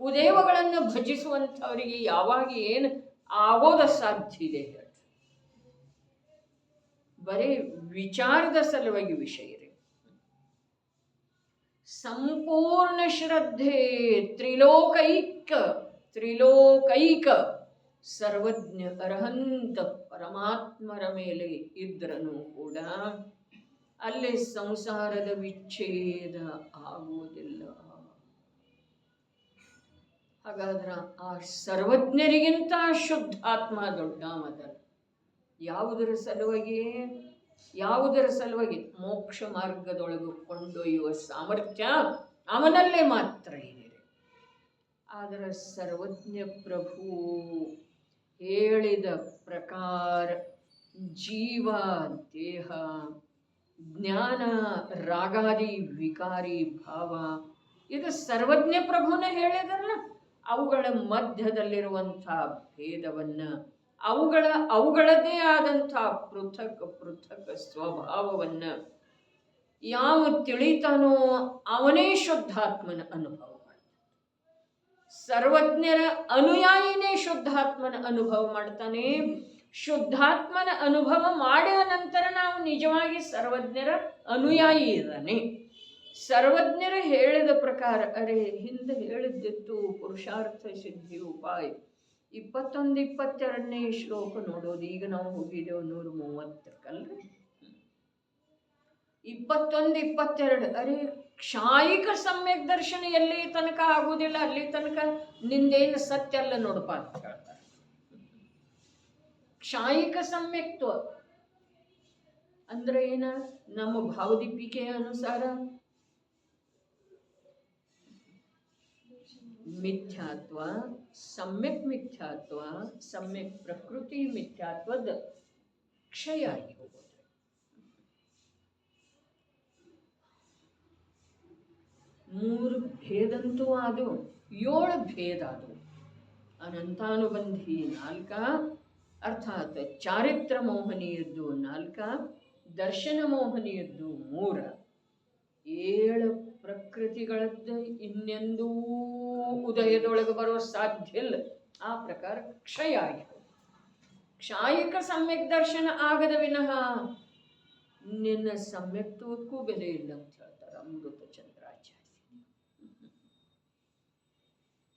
ಕುದೇವಗಳನ್ನು ಭಜಿಸುವಂಥವರಿಗೆ ಯಾವಾಗ ಏನು ಆಗೋದ ಸಾಧ್ಯ ಇದೆ ಹೇಳಿ. ಬರೀ ವಿಚಾರದ ಸಲುವಾಗಿ ವಿಷಯ ರೀ. ಸಂಪೂರ್ಣ ಶ್ರದ್ಧೆ ತ್ರಿಲೋಕೈಕ ಸರ್ವಜ್ಞ ಅರ್ಹಂತ ಪರಮಾತ್ಮರ ಮೇಲೆ ಇದ್ರನು ಕೂಡ ಅಲ್ಲಿ ಸಂಸಾರದ ವಿಚ್ಛೇದ ಆಗುವುದಿಲ್ಲ. ಹಾಗಾದ್ರೆ ಆ ಸರ್ವಜ್ಞರಿಗಿಂತ ಶುದ್ಧಾತ್ಮ ದೊಡ್ಡವದಲ್ಲ. ಯಾವುದರ ಸಲುವಾಗಿ ಮೋಕ್ಷ ಮಾರ್ಗದೊಳಗೆ ಕೊಂಡೊಯ್ಯುವ ಸಾಮರ್ಥ್ಯ ಅವನಲ್ಲೇ ಮಾತ್ರ ಇದೆ. ಆದರೆ ಸರ್ವಜ್ಞ ಪ್ರಭು ಹೇಳಿದ ಪ್ರಕಾರ ಜೀವ ದೇಹ ಜ್ಞಾನ ರಾಗಾದಿ ವಿಕಾರಿ ಭಾವ ಇದು ಸರ್ವಜ್ಞ ಪ್ರಭುನ ಹೇಳಿದ್ರಲ್ಲ, ಅವುಗಳ ಮಧ್ಯದಲ್ಲಿರುವಂಥ ಭೇದವನ್ನ ಅವುಗಳದೇ ಆದಂಥ ಪೃಥಕ್ ಸ್ವಭಾವವನ್ನ ಯಾವ ತಿಳಿತಾನೋ ಅವನೇ ಶುದ್ಧಾತ್ಮನ ಅನುಭವ ಮಾಡ್ತಾನೆ. ಸರ್ವಜ್ಞರ ಅನುಯಾಯಿನೇ ಶುದ್ಧಾತ್ಮನ ಅನುಭವ ಮಾಡ್ತಾನೆ. ಶುದ್ಧಾತ್ಮನ ಅನುಭವ ಮಾಡಿದ ನಂತರ ನಾವು ನಿಜವಾಗಿ ಸರ್ವಜ್ಞರ ಅನುಯಾಯಿ ಇದ್ದಾನೆ. ಸರ್ವಜ್ಞರು ಹೇಳಿದ ಪ್ರಕಾರ ಹಿಂದೆ ಹೇಳಿದ್ದಿತ್ತು ಪುರುಷಾರ್ಥ ಸಿದ್ಧಿ ಉಪಾಯ 21-22ನೇ ಶ್ಲೋಕ ನೋಡೋದು. ಈಗ ನಾವು ಹೋಗಿದ್ದೇವೆ 130 21-22 ಕ್ಷಾಯಿಕ ಸಮ್ಯಕ್ ದರ್ಶನ ಎಲ್ಲಿ ತನಕ ಆಗುವುದಿಲ್ಲ, ಅಲ್ಲಿ ತನಕ ನಿಂದೇನು ಸತ್ಯ ಅಲ್ಲ ನೋಡಪ್ಪ ಅಂತ ಹೇಳ್ತಾರೆ. ಕ್ಷಾಯಿಕ ಸಮ್ಯಕ್ತ್ವ ಅಂದ್ರೆ ಏನ? ನಮ್ಮ ಭಾವದೀಪಿಕೆಯ ಅನುಸಾರ ಮಿಥ್ಯಾತ್ವ, ಸಮ್ಯಕ್ ಮಿಥ್ಯಾತ್ವ, ಸಮ್ಯಕ್ ಪ್ರಕೃತಿ ಮಿಥ್ಯಾತ್ವದ ಕ್ಷಯ ಆಗಿ ಹೋಗೋದು. ಮೂರು ಭೇದಂತೂ ಅದು 7 ಭೇದ ಅದು. ಅನಂತಾನುಬಂಧಿ 4, ಅರ್ಥಾತ್ ಚಾರಿತ್ರ ಮೋಹನಿಯದ್ದು 4, ದರ್ಶನ ಮೋಹನಿಯದ್ದು 3, 7 ಪ್ರಕೃತಿಗಳದ್ದು ಇನ್ನೆಂದೂ ಉದಯದೊಳಗೆ ಬರುವ ಸಾಧ್ಯ ಇಲ್ಲ. ಆ ಪ್ರಕಾರ ಕ್ಷಯ ಆಗಿ ಕ್ಷಾಯಿಕ ಸಮ್ಯಕ್ ದರ್ಶನ ಆಗದ ವಿನಃ ನಿನ್ನ ಸಮ್ಯಕ್ತ್ವಕ್ಕೂ ಬೆಲೆ ಇಲ್ಲ ಅಂತ ಹೇಳ್ತಾರೆ ಅಮೃತ ಚಂದ್ರಾಚಾರ್ಯ.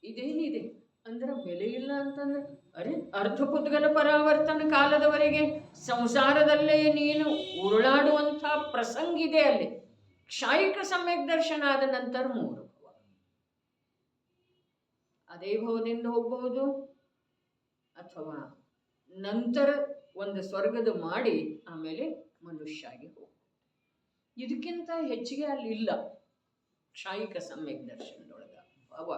ಇದೇನಿದೆ ಅಂದ್ರೆ ಬೆಲೆ ಇಲ್ಲ ಅಂತಂದ್ರೆ ಅರ್ಧಪುದ್ಗಲ ಪರಾವರ್ತನ ಕಾಲದವರೆಗೆ ಸಂಸಾರದಲ್ಲೇ ನೀನು ಉರುಳಾಡುವಂಥ ಪ್ರಸಂಗ ಇದೆ ಅಲ್ಲಿ. ಕ್ಷಾಯಿಕ ಸಮ್ಯಕ್ ದರ್ಶನ ಆದ ನಂತರ 3 ಭವ. ಅದೇ ಭವದಿಂದ ಹೋಗಬಹುದು ಅಥವಾ ನಂತರ ಒಂದು ಸ್ವರ್ಗದ ಮಾಡಿ ಆಮೇಲೆ ಮನುಷ್ಯ ಆಗಿ ಹೋಗ್ಬೋದು. ಇದಕ್ಕಿಂತ ಹೆಚ್ಚಿಗೆ ಅಲ್ಲಿ ಇಲ್ಲ. ಕ್ಷಾಯಿಕ ಸಮ್ಯಕ್ ದರ್ಶನದೊಳಗ ಭವ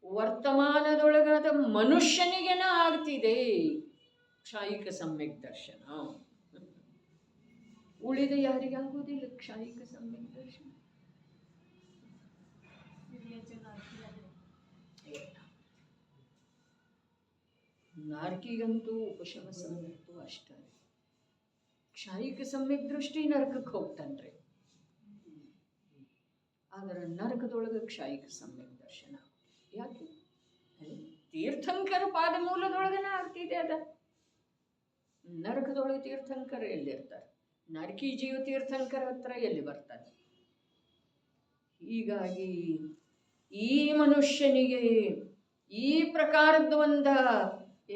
ವರ್ತಮಾನದೊಳಗಾದ ಮನುಷ್ಯನಿಗೆನ ಆಗ್ತಿದೆ ಕ್ಷಾಯಿಕ ಸಮ್ಯಕ್ ದರ್ಶನ. ಉಳಿದ ಯಾರಿಗಾಗುವುದಿಲ್ಲ ಕ್ಷಾಯಿಕ ಸಮ್ಯಕ್ ದರ್ಶನ. ನಾರ್ಕಿಗಂತೂ ಉಪಶಮ ಸಮ್ಯಕ್ತು ಅಷ್ಟೇ. ಕ್ಷಾಯಿಕ ಸಮ್ಯಕ್ ದೃಷ್ಟಿ ನರಕಕ್ಕೆ ಹೋಗ್ತಾನ್ರಿ. ಆದರೆ ನರಕದೊಳಗೆ ಕ್ಷಾಯಿಕ ಸಮ್ಯಕ್ ದರ್ಶನ ಯಾಕೆ? ತೀರ್ಥಂಕರ ಪಾದ ಮೂಲದೊಳಗನ ಆಗ್ತಿದೆ ಅದ. ನರಕದೊಳಗೆ ತೀರ್ಥಂಕರ ಎಲ್ಲಿರ್ತಾರೆ? ನರಕಿ ಜೀವ ತೀರ್ಥಂಕರ ಹತ್ರ ಎಲ್ಲಿ ಬರ್ತಾನೆ? ಹೀಗಾಗಿ ಈ ಮನುಷ್ಯನಿಗೆ ಈ ಪ್ರಕಾರದ ಒಂದ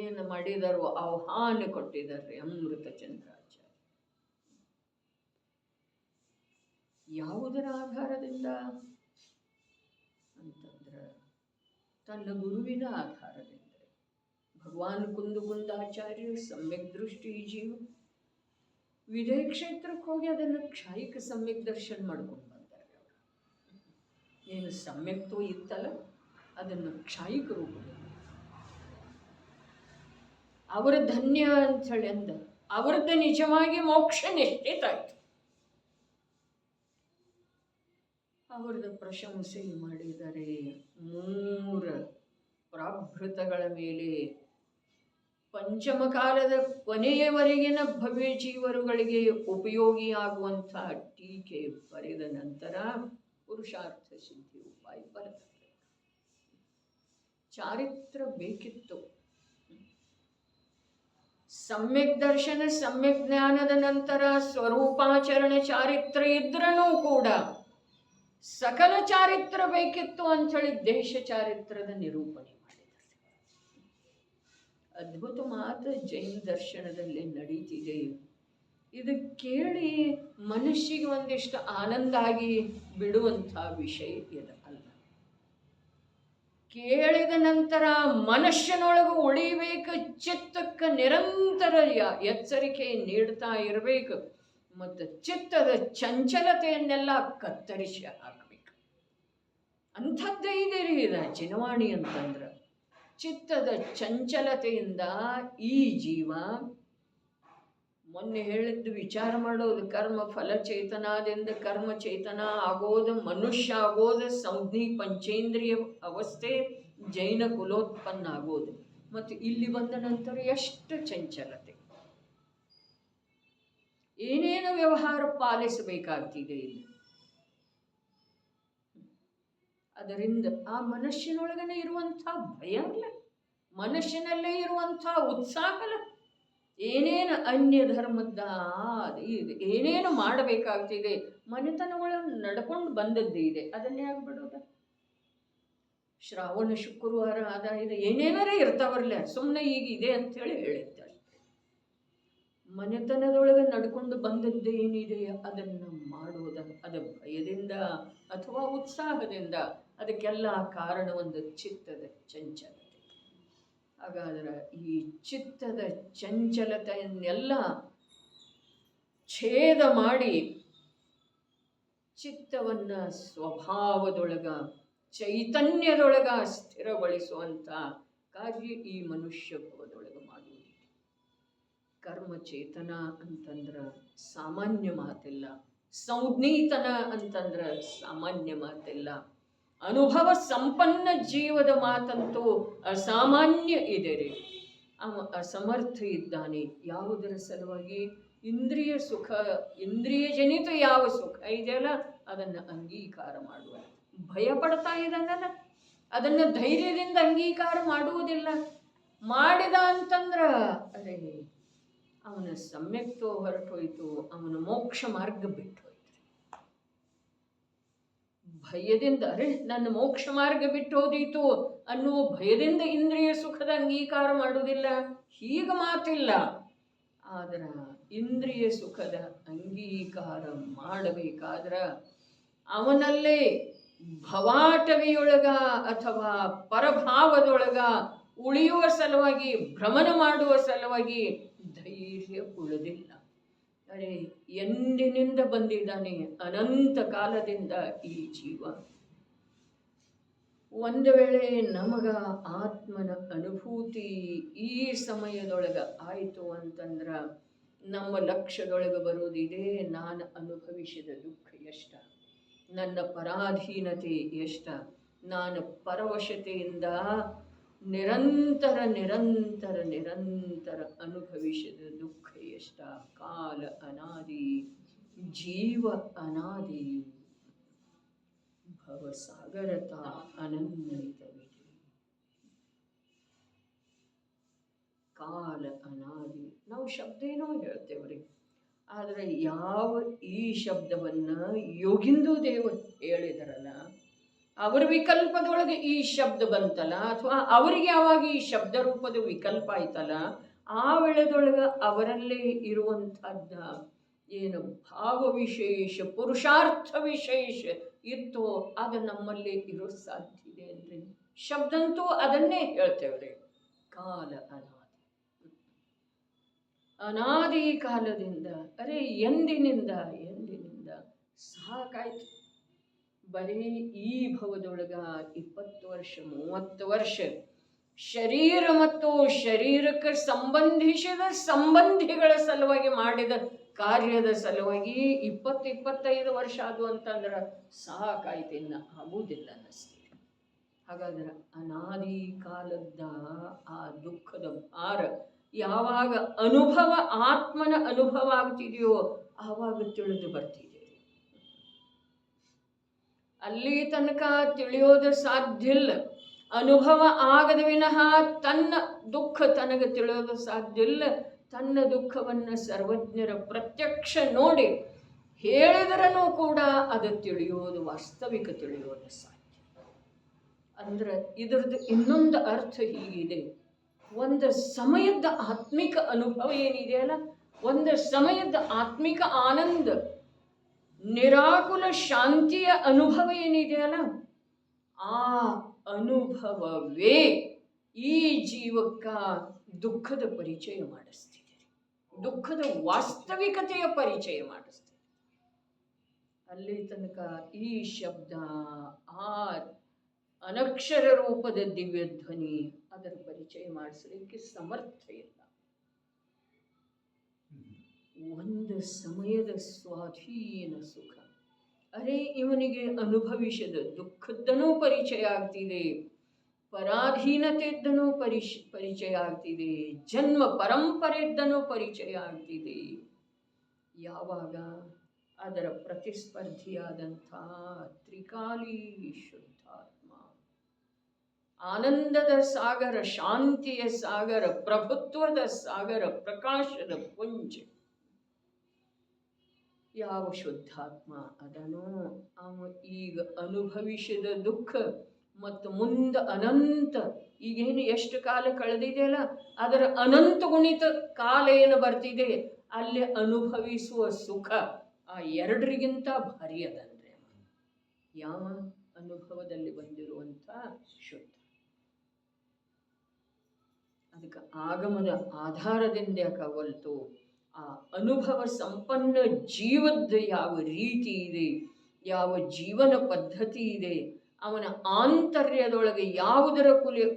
ಏನು ಮಾಡಿದರು ಆಹ್ವಾನ ಕೊಟ್ಟಿದ್ದಾರೆ ಅಮೃತ ಚಂದ್ರಾಚಾರ್ಯ. ಯಾವುದರ ಆಧಾರದಿಂದ ಅಂತಂದ್ರೆ ತನ್ನ ಗುರುವಿನ ಆಧಾರದಿಂದ. ಭಗವಾನ್ ಕುಂದುಗುಂದಾಚಾರ್ಯ ಸಮ್ಯಕ್ ದೃಷ್ಟಿ ಜೀವ ವಿಜಯ ಕ್ಷೇತ್ರಕ್ಕೆ ಹೋಗಿ ಅದನ್ನು ಕ್ಷಾಯಿಕ ಸಮ್ಯಕ್ ದರ್ಶನ ಮಾಡ್ಕೊಂಡು ಬಂದ್ದಾರೆ. ಏನು ಸಮ್ಯಕ್ತ್ವ ಇತ್ತಲ್ಲ ಅದನ್ನು ಕ್ಷಾಯಿಕ ರೂಪದಲ್ಲಿ ಅವರ ಧನ್ಯ ಅಂಥೇಳಿ ಅಂದ ಅವರದ್ದು ನಿಜವಾಗಿ ಮೋಕ್ಷ ನಿಶ್ಚಿತ ಆಯ್ತು. ಅವರದ್ದು ಪ್ರಶಂಸೆ ಮಾಡಿದರೆ 3 ಪ್ರಾಭೃತಗಳ ಮೇಲೆ ಪಂಚಮ ಕಾಲದ ಕೊನೆಯವರೆಗಿನ ಭವ್ಯ ಜೀವರುಗಳಿಗೆ ಉಪಯೋಗಿಯಾಗುವಂಥ ಟೀಕೆ ಬರೆದ ನಂತರ ಪುರುಷಾರ್ಥ ಸಿದ್ಧಿ ಉಪಾಯ ಬರೆದ. ಚಾರಿತ್ರ ಬೇಕಿತ್ತು. ಸಮ್ಯಕ್ ದರ್ಶನ ಸಮ್ಯಕ್ ಜ್ಞಾನದ ನಂತರ ಸ್ವರೂಪಾಚರಣೆ ಚಾರಿತ್ರ ಇದ್ರೂ ಕೂಡ ಸಕಲ ಚಾರಿತ್ರ ಬೇಕಿತ್ತು ಅಂಥೇಳಿ ದೇಶ ಚಾರಿತ್ರದ ನಿರೂಪಣೆ ಮಾಡಿದ್ದಾರೆ. ಅದ್ಭುತ ಮಾತು ಜೈನ ದರ್ಶನದಲ್ಲಿ ನಡೀತಿದೆ. ಇದು ಕೇಳಿ ಮನುಷ್ಯಗೆ ಒಂದಿಷ್ಟು ಆನಂದ ಆಗಿ ಬಿಡುವಂಥ ವಿಷಯ ಇದು ಅಲ್ಲ. ಕೇಳಿದ ನಂತರ ಮನುಷ್ಯನೊಳಗೆ ಉಳಿಬೇಕು, ಚಿತ್ತಕ್ಕೆ ನಿರಂತರ ಎಚ್ಚರಿಕೆ ನೀಡ್ತಾ ಇರಬೇಕು ಮತ್ತು ಚಿತ್ತದ ಚಂಚಲತೆಯನ್ನೆಲ್ಲ ಕತ್ತರಿಸಿ ಹಾಕಬೇಕು. ಅಂಥದ್ದೇ ಇದೆ ರೀ ಇದು ಚಿನವಾಣಿ ಅಂತಂದ್ರೆ. ಚಿತ್ತದ ಚಂಚಲತೆಯಿಂದ ಈ ಜೀವ ಮೊನ್ನೆ ಹೇಳಿದ್ದು ವಿಚಾರ ಮಾಡೋದು, ಕರ್ಮ ಫಲ ಚೇತನದಿಂದ ಕರ್ಮ ಚೇತನ ಆಗೋದು, ಮನುಷ್ಯ ಆಗೋದು, ಸಂಜ್ಞಿ ಪಂಚೇಂದ್ರಿಯ ಅವಸ್ಥೆ ಜೈನ ಕುಲೋತ್ಪನ್ನ ಆಗೋದು, ಮತ್ತು ಇಲ್ಲಿ ಬಂದ ನಂತರ ಎಷ್ಟು ಚಂಚಲತೆ, ಏನೇನು ವ್ಯವಹಾರ ಪಾಲಿಸಬೇಕಾಗ್ತಿದೆ ಇಲ್ಲಿ. ಅದರಿಂದ ಆ ಮನುಷ್ಯನೊಳಗನೆ ಇರುವಂಥ ಭಯ ಅಲ್ಲ, ಮನುಷ್ಯನಲ್ಲೇ ಇರುವಂಥ ಉತ್ಸಾಹ ಅಲ್ಲ, ಏನೇನು ಅನ್ಯ ಧರ್ಮದ ಇದು ಏನೇನು ಮಾಡಬೇಕಾಗ್ತಿದೆ, ಮನೆತನಗಳನ್ನು ನಡ್ಕೊಂಡು ಬಂದದ್ದು ಇದೆ, ಅದನ್ನೇ ಆಗ್ಬಿಡೋದ. ಶ್ರಾವಣ ಶುಕ್ರವಾರ ಆದ ಇದು ಏನೇನಾರೇ ಇರ್ತಾವರ್ಲ, ಸುಮ್ಮನೆ ಈಗ ಇದೆ ಅಂಥೇಳಿ ಹೇಳಿದ್ದೆ ಅಷ್ಟೇ. ಮನೆತನದೊಳಗೆ ನಡ್ಕೊಂಡು ಬಂದದ್ದು ಏನಿದೆ ಅದನ್ನು ಮಾಡೋದ, ಅದು ಭಯದಿಂದ ಅಥವಾ ಉತ್ಸಾಹದಿಂದ, ಅದಕ್ಕೆಲ್ಲ ಕಾರಣ ಒಂದು ಚಿತ್ತದ ಚಂಚಲತೆ. ಹಾಗಾದ್ರೆ ಈ ಚಿತ್ತದ ಚಂಚಲತೆಯನ್ನೆಲ್ಲ ಛೇದ ಮಾಡಿ ಚಿತ್ತವನ್ನ ಸ್ವಭಾವದೊಳಗ ಚೈತನ್ಯದೊಳಗ ಸ್ಥಿರಗೊಳಿಸುವಂಥ ಕಾರ್ಯ ಈ ಮನುಷ್ಯ ಭವದೊಳಗೆ ಮಾಡುವುದಿದೆ. ಕರ್ಮಚೇತನ ಅಂತಂದ್ರೆ ಸಾಮಾನ್ಯ ಮಾತಿಲ್ಲ, ಸಂಜ್ಞೀತನ ಅಂತಂದ್ರೆ ಸಾಮಾನ್ಯ ಮಾತಿಲ್ಲ, ಅನುಭವ ಸಂಪನ್ನ ಜೀವದ ಮಾತಂತೂ ಅಸಾಮಾನ್ಯ ಇದೆ ರೀ. ಅವ ಅಸಮರ್ಥ ಇದ್ದಾನೆ. ಯಾವುದರ ಸಲುವಾಗಿ? ಇಂದ್ರಿಯ ಸುಖ, ಇಂದ್ರಿಯ ಜನಿತ ಯಾವ ಸುಖ ಇದೆಯಲ್ಲ ಅದನ್ನು ಅಂಗೀಕಾರ ಮಾಡುವ ಭಯ ಪಡ್ತಾ ಇದ್ದಾನಲ್ಲ, ಅದನ್ನು ಧೈರ್ಯದಿಂದ ಅಂಗೀಕಾರ ಮಾಡುವುದಿಲ್ಲ. ಮಾಡಿದ ಅಂತಂದ್ರ ಅರೆ ಅವನ ಸಮ್ಯಕ್ತೋ ಹೊರಟೋಯ್ತು, ಅವನ ಮೋಕ್ಷ ಮಾರ್ಗ ಬಿಟ್ಟು ಭಯದಿಂದ, ಅರೆ ನನ್ನ ಮೋಕ್ಷ ಮಾರ್ಗ ಬಿಟ್ಟು ಹೋದೀತು ಅನ್ನುವ ಭಯದಿಂದ ಇಂದ್ರಿಯ ಸುಖದ ಅಂಗೀಕಾರ ಮಾಡುವುದಿಲ್ಲ, ಹೀಗೆ ಮಾತಿಲ್ಲ. ಆದ್ರೆ ಇಂದ್ರಿಯ ಸುಖದ ಅಂಗೀಕಾರ ಮಾಡಬೇಕಾದ್ರೆ ಅವನಲ್ಲೇ ಭವಾಟವಿಯೊಳಗ ಅಥವಾ ಪರಭಾವದೊಳಗ ಉಳಿಯುವ ಸಲುವಾಗಿ, ಭ್ರಮಣ ಮಾಡುವ ಸಲುವಾಗಿ ಧೈರ್ಯ ಉಳಿದಿಲ್ಲ. ಅರೆ ಎಂದಿನಿಂದ ಬಂದಿದ್ದಾನೆ, ಅನಂತ ಕಾಲದಿಂದ ಈ ಜೀವ. ಒಂದು ವೇಳೆ ನಮಗ ಆತ್ಮನ ಅನುಭೂತಿ ಈ ಸಮಯದೊಳಗೆ ಆಯಿತು ಅಂತಂದ್ರೆ ನಮ್ಮ ಲಕ್ಷ್ಯದೊಳಗೆ ಬರೋದಿದೆ, ನಾನು ಅನುಭವಿಸಿದ ದುಃಖ ಎಷ್ಟ, ನನ್ನ ಪರಾಧೀನತೆ ಎಷ್ಟ, ನಾನು ಪರವಶತೆಯಿಂದ ನಿರಂತರ ನಿರಂತರ ನಿರಂತರ ಅನುಭವಿಸಿದ ದುಃಖ ಎಷ್ಟ. ಕಾಲ ಅನಾದಿ, ಜೀವ ಅನಾದಿ, ಭವಸಾಗರತ ಅನನ್ಯವಿದೆ. ಕಾಲ ಅನಾದಿ ನಾವು ಶಬ್ದ ಏನೋ ಹೇಳ್ತೇವ್ರಿ, ಆದರೆ ಯಾವ ಈ ಶಬ್ದವನ್ನ ಯೋಗಿಂದು ದೇವರು ಹೇಳಿದರಲ್ಲ, ಅವರ ವಿಕಲ್ಪದೊಳಗೆ ಈ ಶಬ್ದ ಬಂತಲ್ಲ, ಅಥವಾ ಅವರಿಗೆ ಯಾವಾಗ ಈ ಶಬ್ದ ರೂಪದ ವಿಕಲ್ಪ ಆಯ್ತಲ್ಲ, ಆ ವೇಳೆದೊಳಗೆ ಅವರಲ್ಲೇ ಇರುವಂಥದ್ದ ಏನು ಭಾವ ವಿಶೇಷ, ಪುರುಷಾರ್ಥ ವಿಶೇಷ ಇತ್ತು, ಅದು ನಮ್ಮಲ್ಲಿ ಇರೋ ಸಾಧ್ಯ ಇದೆ ಅಂದರೆ ಶಬ್ದಂತೂ ಅದನ್ನೇ ಹೇಳ್ತೇವ್ರಿ. ಕಾಲ ಅನಾದಿ, ಅನಾದಿ ಕಾಲದಿಂದ, ಅರೆ ಎಂದಿನಿಂದ ಸಾಕಾಯ್ತು. ಬರೀ ಈ ಭವದೊಳಗ 20 ವರ್ಷ 30 ವರ್ಷ ಶರೀರ ಮತ್ತು ಶರೀರಕ್ಕೆ ಸಂಬಂಧಿಸಿದ ಸಂಬಂಧಿಗಳ ಸಲುವಾಗಿ ಮಾಡಿದ ಕಾರ್ಯದ ಸಲುವಾಗಿ 20-25 ವರ್ಷ ಆದು ಅಂತಂದ್ರೆ ಸಾಕಾಯ್ತು, ಇನ್ನು ಆಗುವುದಿಲ್ಲ ಅನ್ನಿಸ್ತೀವಿ. ಹಾಗಾದ್ರೆ ಅನಾದಿ ಕಾಲದ ಆ ದುಃಖದ ಭಾರ ಯಾವಾಗ ಅನುಭವ, ಆತ್ಮನ ಅನುಭವ ಆಗ್ತಿದೆಯೋ ಆವಾಗ ತಿಳಿದು ಬರ್ತಿದೆ. ಅಲ್ಲಿ ತನಕ ತಿಳಿಯೋದು ಸಾಧ್ಯ ಇಲ್ಲ. ಅನುಭವ ಆಗದ ವಿನಃ ತನ್ನ ದುಃಖ ತನಗೆ ತಿಳಿಯೋದು ಸಾಧ್ಯ ಇಲ್ಲ. ತನ್ನ ದುಃಖವನ್ನು ಸರ್ವಜ್ಞರ ಪ್ರತ್ಯಕ್ಷ ನೋಡಿ ಹೇಳಿದ್ರೂ ಕೂಡ ಅದು ತಿಳಿಯೋದು, ವಾಸ್ತವಿಕ ತಿಳಿಯೋದು ಸಾಧ್ಯ. ಅಂದ್ರೆ ಇದರದ್ದು ಇನ್ನೊಂದು ಅರ್ಥ ಹೀಗಿದೆ, ಒಂದು ಸಮಯದ ಆತ್ಮಿಕ ಅನುಭವ ಏನಿದೆಯಲ್ಲ, ಒಂದು ಸಮಯದ ಆತ್ಮಿಕ ಆನಂದ, ನಿರಾಕುಲ ಶಾಂತಿಯ ಅನುಭವ ಏನಿದೆಯಲ್ಲ, ಆ ಅನುಭವವೇ ಈ ಜೀವಕ್ಕ ದುಃಖದ ಪರಿಚಯ ಮಾಡಿಸ್ತಿದೆ, ದುಃಖದ ವಾಸ್ತವಿಕತೆಯ ಪರಿಚಯ ಮಾಡಿಸ್ತಿದೆ. ಅಲ್ಲಿ ತನಕ ಈ ಶಬ್ದ, ಆ ಅನಕ್ಷರ ರೂಪದ ದಿವ್ಯ ಧ್ವನಿ ಅದರ ಪರಿಚಯ ಮಾಡಿಸಲಿಕ್ಕೆ ಸಮರ್ಥ ಇಲ್ಲ. ಒಂದು ಸಮಯದ ಸ್ವಾಧೀನ ಸುಖ, ಅರೆ ಇವನಿಗೆ ಅನುಭವಿಸಿದ ದುಃಖದ್ದನೂ ಪರಿಚಯ ಆಗ್ತಿದೆ, ಪರಾಧೀನತೆದ್ದನೂ ಪರಿಚಯ ಆಗ್ತಿದೆ, ಜನ್ಮ ಪರಂಪರೆದ್ದನೂ ಪರಿಚಯ ಆಗ್ತಿದೆ. ಯಾವಾಗ ಅದರ ಪ್ರತಿಸ್ಪರ್ಧಿಯಾದಂಥ ತ್ರಿಕಾಲಿ ಶುದ್ಧಾತ್ಮ, ಆನಂದದ ಸಾಗರ, ಶಾಂತಿಯ ಸಾಗರ, ಪ್ರಭುತ್ವದ ಸಾಗರ, ಪ್ರಕಾಶದ ಪುಂಜ ಯಾವ ಶುದ್ಧಾತ್ಮ ಅದನೋ ಅವ ಈಗ ಅನುಭವಿಸಿದ ದುಃಖ ಮತ್ತು ಮುಂದೆ ಅನಂತ, ಈಗೇನು ಎಷ್ಟು ಕಾಲ ಕಳೆದಿದೆಯಲ್ಲ ಅದರ ಅನಂತ ಗುಣಿತ ಕಾಲ ಏನು ಬರ್ತಿದೆ, ಅಲ್ಲಿ ಅನುಭವಿಸುವ ಸುಖ ಆ ಎರಡರಿಗಿಂತ ಭಾರಿ ಅದಂದ್ರೆ ಯಾವ ಅನುಭವದಲ್ಲಿ ಬಂದಿರುವಂಥ ಶುದ್ಧ. ಅದಕ್ಕೆ ಆಗಮದ ಆಧಾರದಿಂದ ಯಾಕಾಗಲ್ತು, ಆ ಅನುಭವ ಸಂಪನ್ನ ಜೀವದ ಯಾವ ರೀತಿ ಇದೆ, ಯಾವ ಜೀವನ ಪದ್ಧತಿ ಇದೆ, ಅವನ ಆಂತರ್ಯದೊಳಗೆ ಯಾವುದರ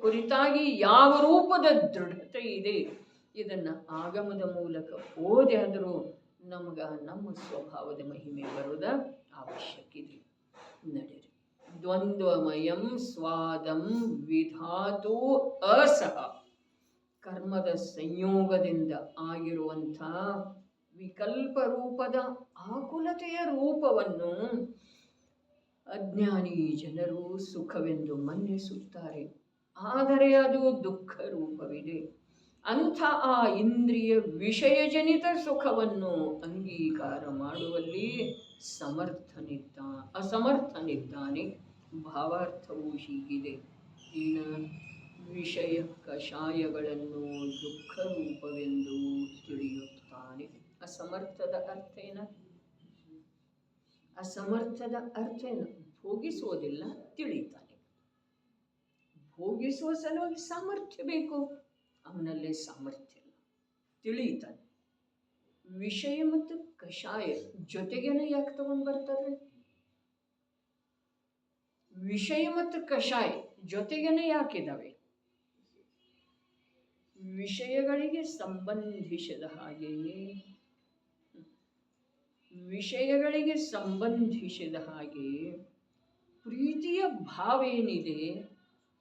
ಕುರಿತಾಗಿ ಯಾವ ರೂಪದ ದೃಢತೆ ಇದೆ, ಇದನ್ನು ಆಗಮದ ಮೂಲಕ ಓದಿ ಆದರೂ ನಮಗ ನಮ್ಮ ಸ್ವಭಾವದ ಮಹಿಮೆ ಬರೋದ ಅವಶ್ಯಕ ಇದೆ. ನಡೆರಿ. ದ್ವಂದ್ವಮಯಂ ಸ್ವಾದಂ ವಿಧಾತು ಅಸಹ, ಕರ್ಮದ ಸಂಯೋಗದಿಂದ ಆಗಿರುವಂಥ ವಿಕಲ್ಪ ರೂಪದ ಆಕುಲತೆಯ ರೂಪವನ್ನು ಅಜ್ಞಾನಿ ಜನರು ಸುಖವೆಂದು ಮನ್ನಿಸುತ್ತಾರೆ, ಆದರೆ ಅದು ದುಃಖ ರೂಪವಿದೆ. ಅಂಥ ಆ ಇಂದ್ರಿಯ ವಿಷಯಜನಿತ ಸುಖವನ್ನು ಅಂಗೀಕಾರ ಮಾಡುವಲ್ಲಿ ಅಸಮರ್ಥನಿದ್ದಾನೆ. ಭಾವಾರ್ಥವು ಹೀಗಿದೆ, ಇನ್ನು ವಿಷಯ ಕಷಾಯಗಳನ್ನು ದುಃಖ ರೂಪವೆಂದು ತಿಳಿಯುತ್ತಾನೆ. ಅಸಮರ್ಥದ ಅರ್ಥ ಏನ? ಅಸಮರ್ಥದ ಅರ್ಥ ಏನು? ಭೋಗಿಸುವುದಿಲ್ಲ, ತಿಳಿತಾನೆ. ಭೋಗಿಸುವ ಸಲುವಾಗಿ ಸಾಮರ್ಥ್ಯ ಬೇಕು, ಅವನಲ್ಲಿ ಸಾಮರ್ಥ್ಯ ಇಲ್ಲ, ತಿಳಿತಾನೆ. ವಿಷಯ ಮತ್ತು ಕಷಾಯ ಜೊತೆಗೇನೆ ಯಾಕೆ ತಗೊಂಡು ಬರ್ತಾರೆ? ವಿಷಯ ಮತ್ತು ಕಷಾಯ ಜೊತೆಗೇನೆ ಯಾಕಿದಾವೆ? ವಿಷಯಗಳಿಗೆ ಸಂಬಂಧಿಸಿದ ಹಾಗೆಯೇ ಪ್ರೀತಿಯ ಭಾವ ಏನಿದೆ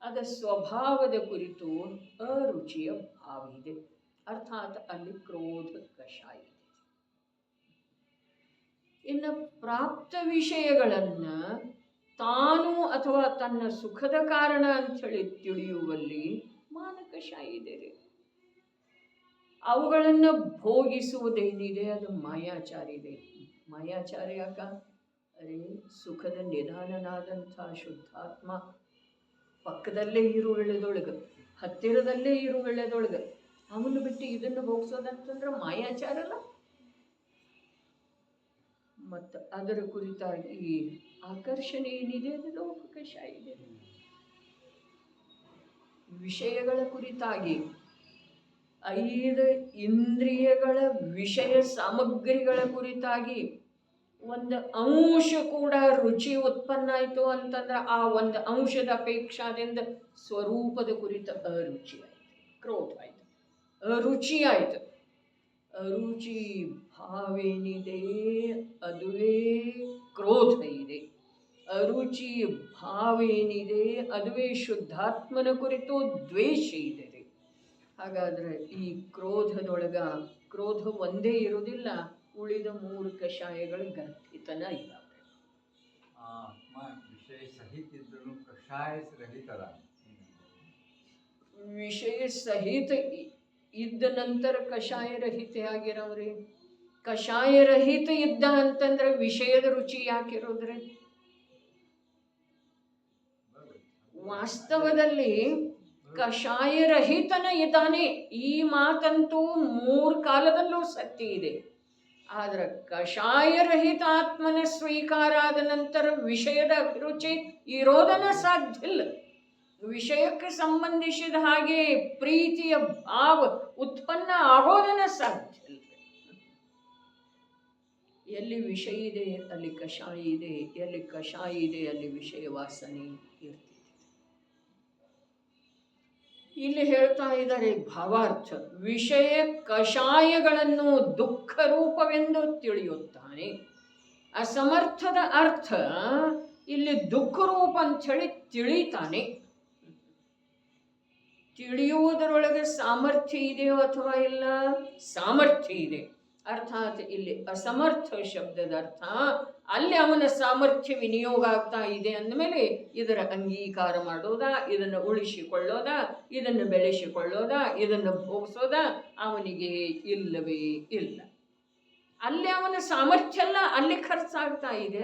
ಅದ ಸ್ವಭಾವದ ಕುರಿತು ಅರುಚಿಯ ಭಾವ ಇದೆ, ಅರ್ಥಾತ್ ಅಲ್ಲಿ ಕ್ರೋಧ ಕಷಾಯ ಇದೆ. ಇನ್ನು ಪ್ರಾಪ್ತ ವಿಷಯಗಳನ್ನು ತಾನು ಅಥವಾ ತನ್ನ ಸುಖದ ಕಾರಣ ಅಂಥೇಳಿ ತಿಳಿಯುವಲ್ಲಿ ಮಾನ ಕಷಾಯ ಇದೆ. ಅವುಗಳನ್ನು ಭೋಗಿಸುವುದೇನಿದೆ ಅದು ಮಾಯಾಚಾರ ಇದೆ. ಮಾಯಾಚಾರ ಯಾಕ? ಅರೆ ಸುಖದ ನಿಧಾನನಾದಂಥ ಶುದ್ಧಾತ್ಮ ಪಕ್ಕದಲ್ಲೇ ಇರು ವೇಳೆದೊಳಗೆ, ಹತ್ತಿರದಲ್ಲೇ ಇರು ವೇಳೆದೊಳಗೆ ಅವನು ಬಿಟ್ಟು ಇದನ್ನು ಭೋಗಿಸೋದಂತಂದ್ರೆ ಮಾಯಾಚಾರ ಅಲ್ಲ. ಮತ್ತು ಅದರ ಕುರಿತಾಗಿ ಆಕರ್ಷಣೆ ಏನಿದೆ ಅದು ಲೋಕ ಕಷಾಯ ಇದೆ. ವಿಷಯಗಳ ಕುರಿತಾಗಿ 5 ಇಂದ್ರಿಯಗಳ ವಿಷಯ ಸಾಮಗ್ರಿಗಳ ಕುರಿತಾಗಿ ಒಂದು ಅಂಶ ಕೂಡ ರುಚಿ ಉತ್ಪನ್ನ ಆಯಿತು ಅಂತಂದ್ರೆ ಆ ಒಂದು ಅಂಶದ ಅಪೇಕ್ಷಾದಿಂದ ಸ್ವರೂಪದ ಕುರಿತ ಅರುಚಿ ಆಯಿತು, ಕ್ರೋಧ ಆಯಿತು, ಅರುಚಿ ಆಯಿತು. ಅರುಚಿ ಭಾವೇನಿದೆ ಅದುವೇ ಕ್ರೋಧ ಇದೆ. ಅರುಚಿ ಭಾವೇನಿದೆ ಅದುವೇ ಶುದ್ಧಾತ್ಮನ ಕುರಿತು ದ್ವೇಷ ಇದೆ. ಹಾಗಾದರೆ ಈ ಕ್ರೋಧ ಒಂದೇ ಇರುವುದಿಲ್ಲ, ಉಳಿದ 3 ಕಷಾಯಗಳು ಗರ್ಭಿತನ ಇದ್ದಾವೆ. ಆತ್ಮ ವಿಷಯ ಸಹಿತ ಇದ್ರೂ ಕಷಾಯ ರಹಿತದ. ವಿಷಯ ಸಹಿತ ಇದ್ದ ನಂತರ ಕಷಾಯ ರಹಿತ ಆಗಿರೋವ್ರಿ. ಕಷಾಯ ರಹಿತ ಇದ್ದ ಅಂತಂದ್ರೆ ವಿಷಯದ ರುಚಿ ಯಾಕಿರೋದ್ರಿ? ವಾಸ್ತವದಲ್ಲಿ ಕಷಾಯ ರಹಿತನ ಇದ್ದಾನೆ, ಈ ಮಾತಂತೂ 3 ಕಾಲದಲ್ಲೂ ಸತ್ಯ ಇದೆ. ಆದ್ರೆ ಕಷಾಯ ರಹಿತ ಆತ್ಮನ ಸ್ವೀಕಾರ ಆದ ನಂತರ ವಿಷಯದ ಅಭಿರುಚಿ ಇರೋದನ್ನ ಸಾಧ್ಯ ಇಲ್ಲ. ವಿಷಯಕ್ಕೆ ಸಂಬಂಧಿಸಿದ ಹಾಗೆ ಪ್ರೀತಿಯ ಭಾವ ಉತ್ಪನ್ನ ಆಗೋದನ್ನ ಸಾಧ್ಯ ಇಲ್ಲ. ಎಲ್ಲಿ ವಿಷಯ ಇದೆ ಅಲ್ಲಿ ಕಷಾಯ ಇದೆ, ಎಲ್ಲಿ ಕಷಾಯ ಇದೆ ಅಲ್ಲಿ ವಿಷಯ ವಾಸನೆ ಇರ್ತದೆ. ಇಲ್ಲಿ ಹೇಳ್ತಾ ಇದ್ದಾರೆ ಭಾವಾರ್ಥ, ವಿಷಯ ಕಷಾಯಗಳನ್ನು ದುಃಖ ರೂಪವೆಂದು ತಿಳಿಯುತ್ತಾನೆ. ಅಸಮರ್ಥದ ಅರ್ಥ ಇಲ್ಲಿ ದುಃಖ ರೂಪ ಅಂತ ಹೇಳಿ ತಿಳಿತಾನೆ. ತಿಳಿಯುವುದರೊಳಗೆ ಸಾಮರ್ಥ್ಯ ಇದೆಯೋ ಅಥವಾ ಇಲ್ಲ? ಸಾಮರ್ಥ್ಯ ಇದೆ. ಅರ್ಥಾತ್ ಇಲ್ಲಿ ಅಸಮರ್ಥ ಶಬ್ದದ ಅರ್ಥ ಅಲ್ಲಿ ಅವನ ಸಾಮರ್ಥ್ಯ ವಿನಿಯೋಗ ಆಗ್ತಾ ಇದೆ ಅಂದಮೇಲೆ ಇದರ ಅಂಗೀಕಾರ ಮಾಡೋದಾ, ಇದನ್ನು ಉಳಿಸಿಕೊಳ್ಳೋದಾ, ಇದನ್ನು ಬೆಳೆಸಿಕೊಳ್ಳೋದಾ, ಇದನ್ನು ಭೋಗಿಸೋದಾ ಅವನಿಗೆ ಇಲ್ಲವೇ ಇಲ್ಲ. ಅಲ್ಲಿ ಅವನ ಸಾಮರ್ಥ್ಯ ಅಲ್ಲ, ಅಲ್ಲಿ ಖರ್ಚಾಗ್ತಾ ಇದೆ.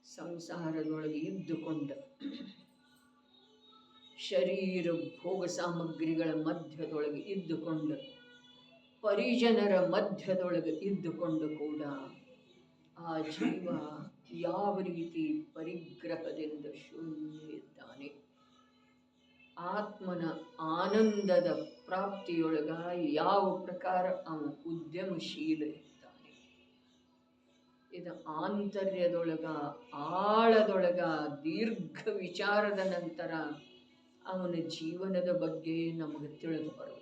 ಸಂಸಾರದೊಳಗೆ ಇದ್ದುಕೊಂಡ ಶರೀರ ಭೋಗ ಸಾಮಗ್ರಿಗಳ ಮಧ್ಯದೊಳಗೆ ಇದ್ದುಕೊಂಡು ಪರಿಜನರ ಮಧ್ಯದೊಳಗೆ ಇದ್ದುಕೊಂಡು ಕೂಡ ಆ ಜೀವ ಯಾವ ರೀತಿ ಪರಿಗ್ರಹದಿಂದ ಶೂನ್ಯ ಇದ್ದಾನೆ. ಆತ್ಮನ ಆನಂದದ ಪ್ರಾಪ್ತಿಯೊಳಗ ಯಾವ ಪ್ರಕಾರ ಅವನು ಉದ್ಯಮಶೀಲ ಇದ್ದಾನೆ. ಇದು ಆಂತರ್ಯದೊಳಗ ಆಳದೊಳಗ ದೀರ್ಘ ವಿಚಾರದ ನಂತರ ಅವನ ಜೀವನದ ಬಗ್ಗೆ ನಮಗೆ ತಿಳಿದು ಬರುತ್ತಿದೆ.